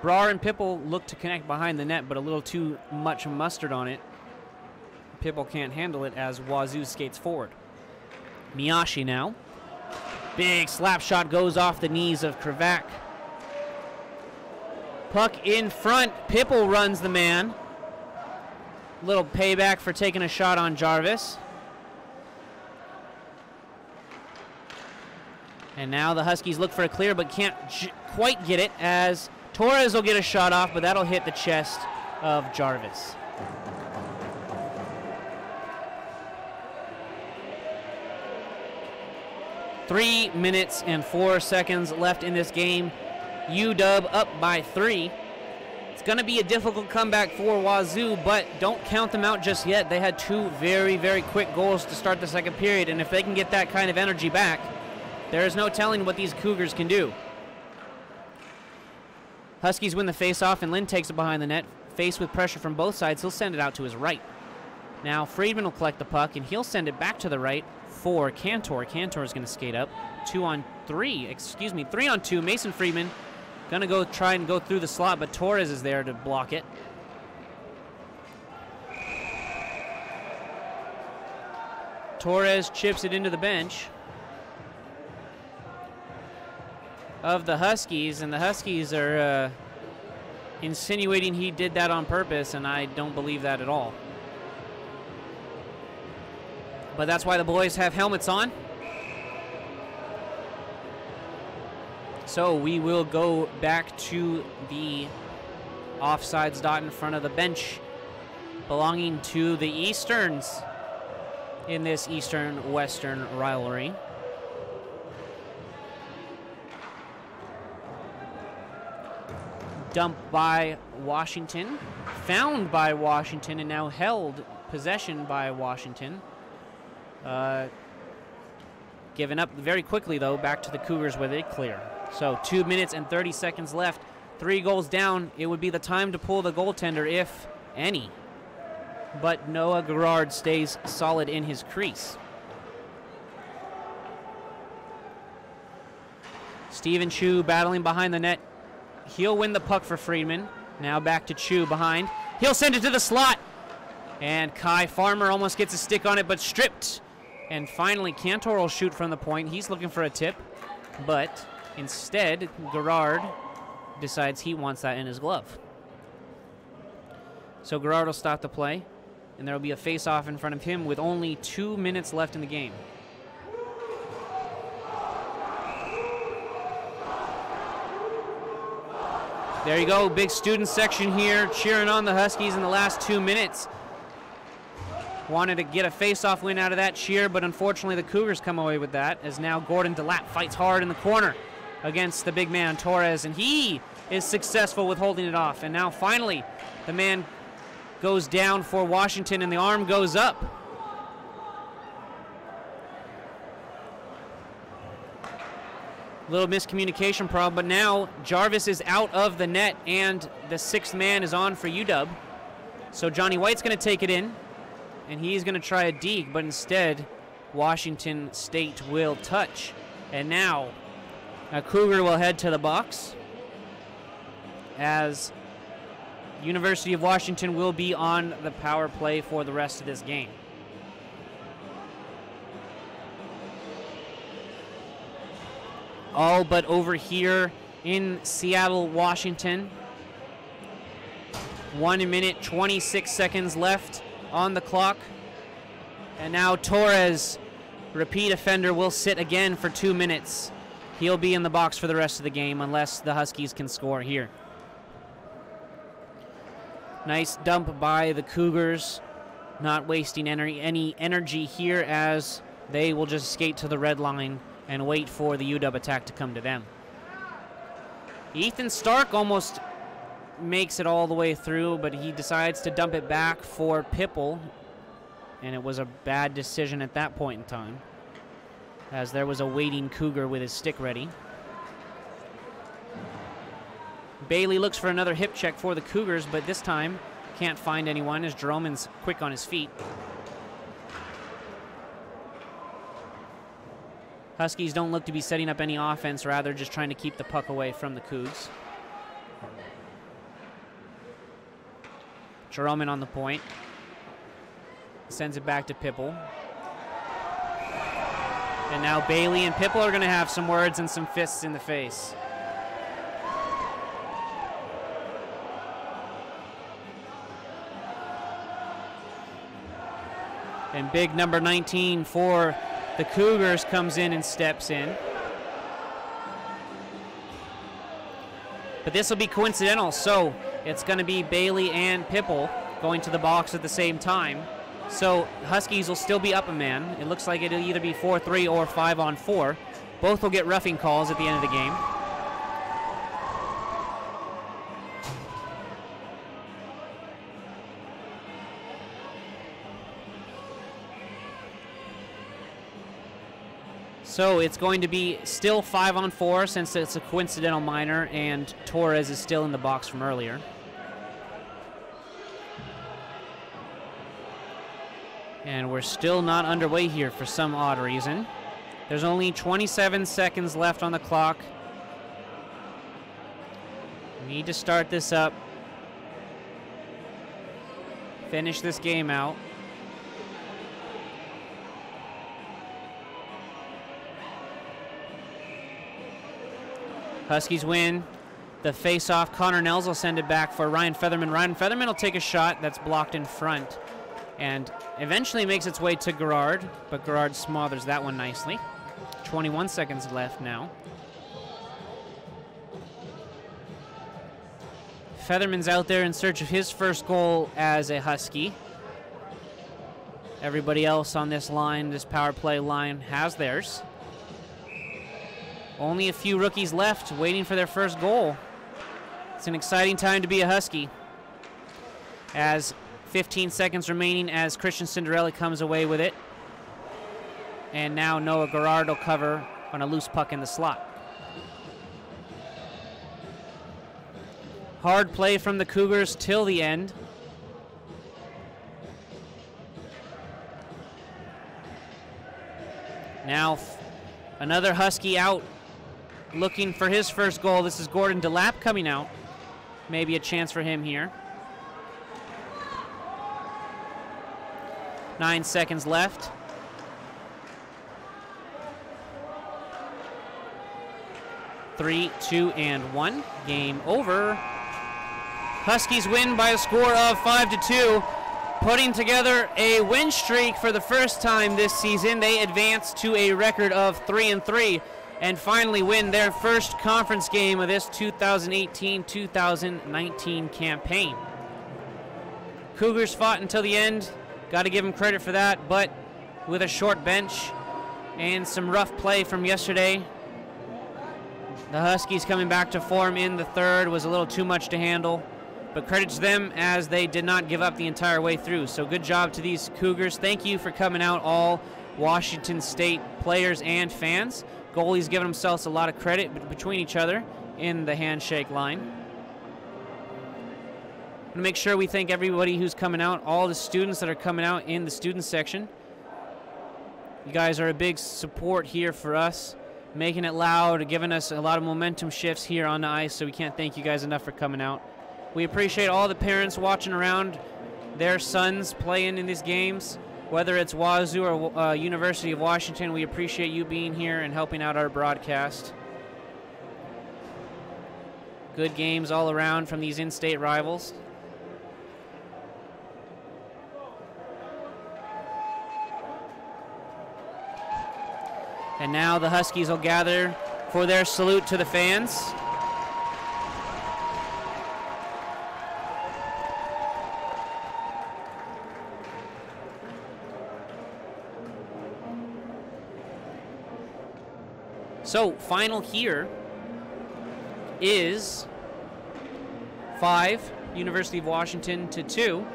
Speaker 1: Brar and Pipple look to connect behind the net, but a little too much mustard on it. Pipple can't handle it as Wazoo skates forward. Miyashi now. Big slap shot goes off the knees of Krivak. Puck in front. Pipple runs the man. Little payback for taking a shot on Jarvis. And now the Huskies look for a clear, but can't quite get it, as Torres will get a shot off, but that'll hit the chest of Jarvis. 3 minutes and 4 seconds left in this game. UW up by 3. It's going to be a difficult comeback for Wazoo, but don't count them out just yet. They had 2 very, very quick goals to start the second period, and if they can get that kind of energy back, there is no telling what these Cougars can do. Huskies win the face-off, and Lynn takes it behind the net. Faced with pressure from both sides, he'll send it out to his right. Now Friedman will collect the puck, and he'll send it back to the right for Cantor. Cantor is going to skate up. 3 on 2. Mason Friedman going to go try and go through the slot, but Torres is there to block it. Torres chips it into the bench of the Huskies, and the Huskies are insinuating he did that on purpose, and I don't believe that at all. But that's why the boys have helmets on. So we will go back to the offsides dot in front of the bench belonging to the Easterns in this Eastern-Western rivalry. Dumped by Washington, found by Washington, and now held possession by Washington. Given up very quickly, though, back to the Cougars with it clear. So 2 minutes and 30 seconds left. 3 goals down. It would be the time to pull the goaltender, if any. But Noah Gerard stays solid in his crease. Steven Chu battling behind the net. He'll win the puck for Friedman. Now back to Chu behind. He'll send it to the slot. And Kai Farmer almost gets a stick on it, but stripped. And finally, Cantor will shoot from the point. He's looking for a tip, but instead, Gerard decides he wants that in his glove. So Gerard will stop the play, and there will be a face-off in front of him with only 2 minutes left in the game. There you go, big student section here cheering on the Huskies in the last 2 minutes. Wanted to get a face-off win out of that cheer, but unfortunately the Cougars come away with that, as now Gordon DeLapp fights hard in the corner against the big man Torres, and he is successful with holding it off. And now finally the man goes down for Washington, and the arm goes up. Little miscommunication problem, but now Jarvis is out of the net, and the 6th man is on for UW. So Johnny White's going to take it in, and he's going to try a deke, but instead Washington State will touch. And now a Cougar will head to the box, as University of Washington will be on the power play for the rest of this game. All but over here in Seattle, Washington. 1 minute, 26 seconds left on the clock. And now Torres, repeat offender, will sit again for 2 minutes. He'll be in the box for the rest of the game unless the Huskies can score here. Nice dump by the Cougars, not wasting any energy here, as they will just skate to the red line and wait for the UW attack to come to them. Ethan Stark almost makes it all the way through, but he decides to dump it back for Pipple, and it was a bad decision at that point in time, as there was a waiting Cougar with his stick ready. Bailey looks for another hip check for the Cougars, but this time can't find anyone, as Jeroman's quick on his feet. Huskies don't look to be setting up any offense, rather just trying to keep the puck away from the Cougs. Jeroman on the point. Sends it back to Pipple. And now Bailey and Pipple are going to have some words and some fists in the face. And big number 19 for the Cougars comes in and steps in. But this will be coincidental, so it's going to be Bailey and Pipple going to the box at the same time. So Huskies will still be up a man. It looks like it'll either be 4-3 or 5-on-4. Both will get roughing calls at the end of the game. So it's going to be still 5-on-4 since it's a coincidental minor and Torres is still in the box from earlier. And we're still not underway here for some odd reason. There's only 27 seconds left on the clock. We need to start this up. Finish this game out. Huskies win the face-off. Connor Nels will send it back for Ryan Featherman. Ryan Featherman will take a shot that's blocked in front and eventually makes its way to Gerard, but Gerard smothers that one nicely. 21 seconds left now. Featherman's out there in search of his first goal as a Husky. Everybody else on this line, this power play line, has theirs. Only a few rookies left waiting for their first goal. It's an exciting time to be a Husky. As 15 seconds remaining as Christian Cinderella comes away with it. And now Noah Gerard will cover on a loose puck in the slot. Hard play from the Cougars till the end. Now another Husky out looking for his first goal. This is Gordon DeLapp coming out. Maybe a chance for him here. 9 seconds left. Three, two, and one. Game over. Huskies win by a score of 5-2, putting together a win streak for the first time this season. They advance to a record of 3-3 and finally win their first conference game of this 2018-2019 campaign. Cougars fought until the end. Got to give them credit for that, but with a short bench and some rough play from yesterday, the Huskies coming back to form in the third was a little too much to handle, but credit to them as they did not give up the entire way through. So good job to these Cougars. Thank you for coming out, all Washington State players and fans. Goalies giving themselves a lot of credit between each other in the handshake line. I'm going to make sure we thank everybody who's coming out, all the students that are coming out in the student section. You guys are a big support here for us, making it loud, giving us a lot of momentum shifts here on the ice, so we can't thank you guys enough for coming out. We appreciate all the parents watching around their sons playing in these games, whether it's Wazoo or University of Washington. We appreciate you being here and helping out our broadcast. Good games all around from these in-state rivals. And now the Huskies will gather for their salute to the fans. So, final here is 5, University of Washington to 2,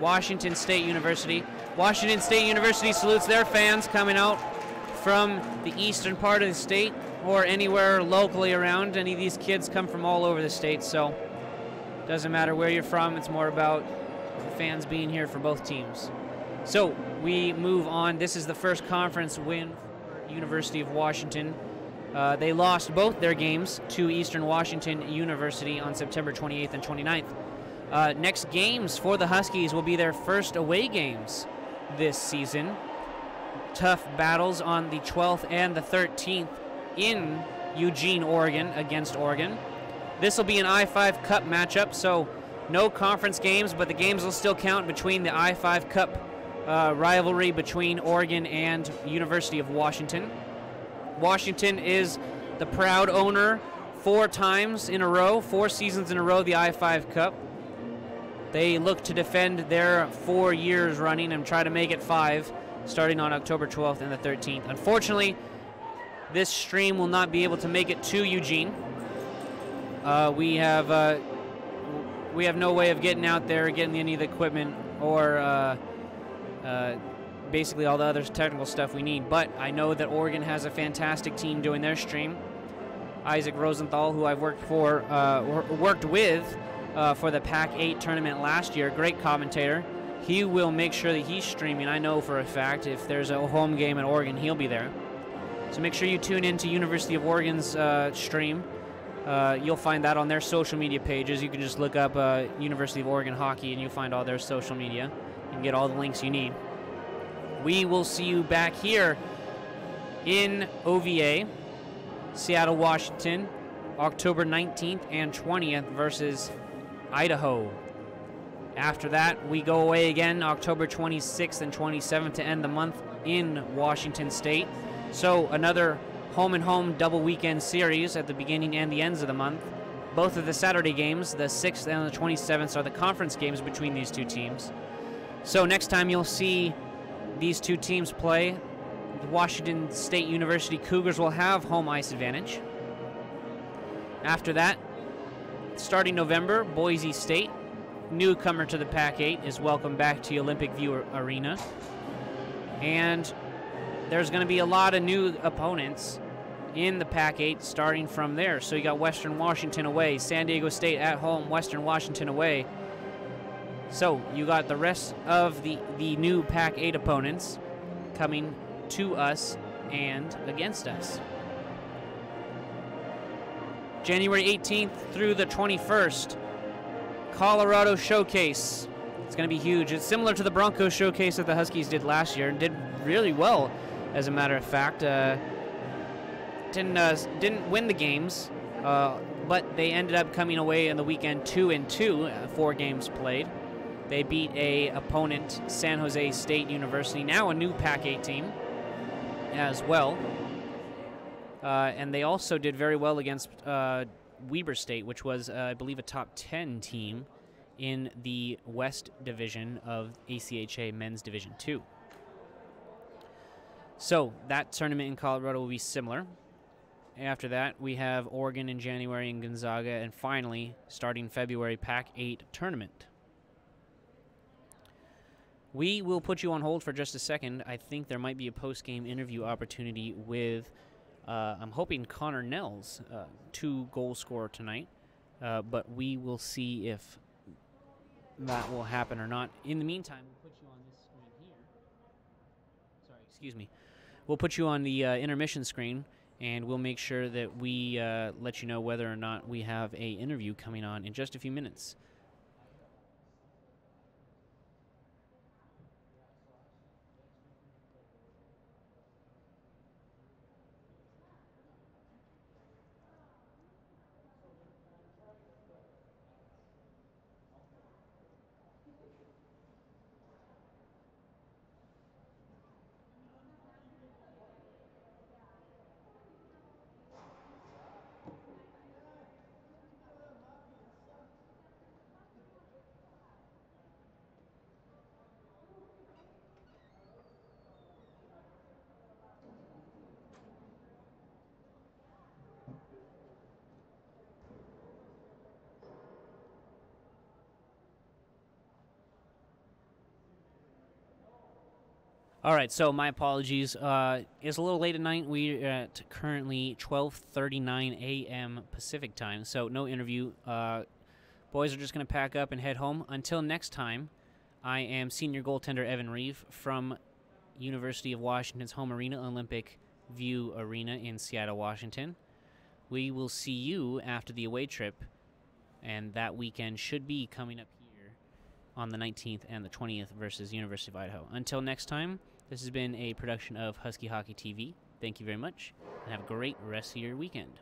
Speaker 1: Washington State University. Washington State University salutes their fans coming out from the eastern part of the state or anywhere locally around. Any of these kids come from all over the state, so it doesn't matter where you're from. It's more about fans being here for both teams. So we move on. This is the first conference win for University of Washington. They lost both their games to Eastern Washington University on September 28th and 29th. Next games for the Huskies will be their first away games this season. Tough battles on the 12th and the 13th in Eugene, Oregon against Oregon. This will be an I-5 Cup matchup, so no conference games, but the games will still count between the I-5 Cup rivalry between Oregon and University of Washington. Washington is the proud owner 4 times in a row, 4 seasons in a row, the I-5 Cup. They look to defend their 4 years running and try to make it 5, starting on October 12th and the 13th. Unfortunately, this stream will not be able to make it to Eugene. We have no way of getting out there, getting any of the equipment, or basically all the other technical stuff we need. But I know that Oregon has a fantastic team doing their stream. Isaac Rosenthal, who I've worked with for the Pac-8 tournament last year, great commentator. He will make sure that he's streaming. I know for a fact if there's a home game in Oregon, he'll be there. So make sure you tune in to University of Oregon's stream. You'll find that on their social media pages. You can just look up University of Oregon Hockey and you'll find all their social media. You can get all the links you need. We will see you back here in OVA, Seattle, Washington, October 19th and 20th versus Idaho. After that, we go away again October 26th and 27th to end the month in Washington State. So another home-and-home double weekend series at the beginning and the ends of the month. Both of the Saturday games, the 6th and the 27th, are the conference games between these two teams. So next time you'll see these two teams play, the Washington State University Cougars will have home ice advantage. After that, starting November, Boise State, newcomer to the Pac-8, is welcome back to Olympic View Arena. And there's going to be a lot of new opponents in the Pac-8 starting from there. So you got Western Washington away, San Diego State at home, Western Washington away. So you got the rest of the new Pac-8 opponents coming to us and against us. January 18th through the 21st, Colorado Showcase. It's going to be huge. It's similar to the Broncos Showcase that the Huskies did last year and did really well, as a matter of fact. Didn't win the games, but they ended up coming away in the weekend 2-2, 4 games played. They beat a opponent, San Jose State University, now a new Pac-8 team as well. And they also did very well against Weber State, which was, I believe, a top 10 team in the West Division of ACHA Men's Division II. So that tournament in Colorado will be similar. After that, we have Oregon in January and Gonzaga, and finally, starting February, Pac-8 tournament. We will put you on hold for just a second. I think there might be a post-game interview opportunity with, I'm hoping, Connor Nels, 2-goal scorer tonight. But we will see if that will happen or not. In the meantime, we'll put you on this screen here. Sorry, excuse me. We'll put you on the intermission screen, and we'll make sure that we let you know whether or not we have a interview coming on in just a few minutes. All right, so my apologies. It's a little late at night. We're at currently 12:39 a.m. Pacific time, so no interview. Boys are just going to pack up and head home. Until next time, I am senior goaltender Evan Reeve from University of Washington's home arena, Olympic View Arena in Seattle, Washington. We will see you after the away trip, and that weekend should be coming up here on the 19th and the 20th versus University of Idaho. Until next time, this has been a production of Husky Hockey TV. Thank you very much, and have a great rest of your weekend.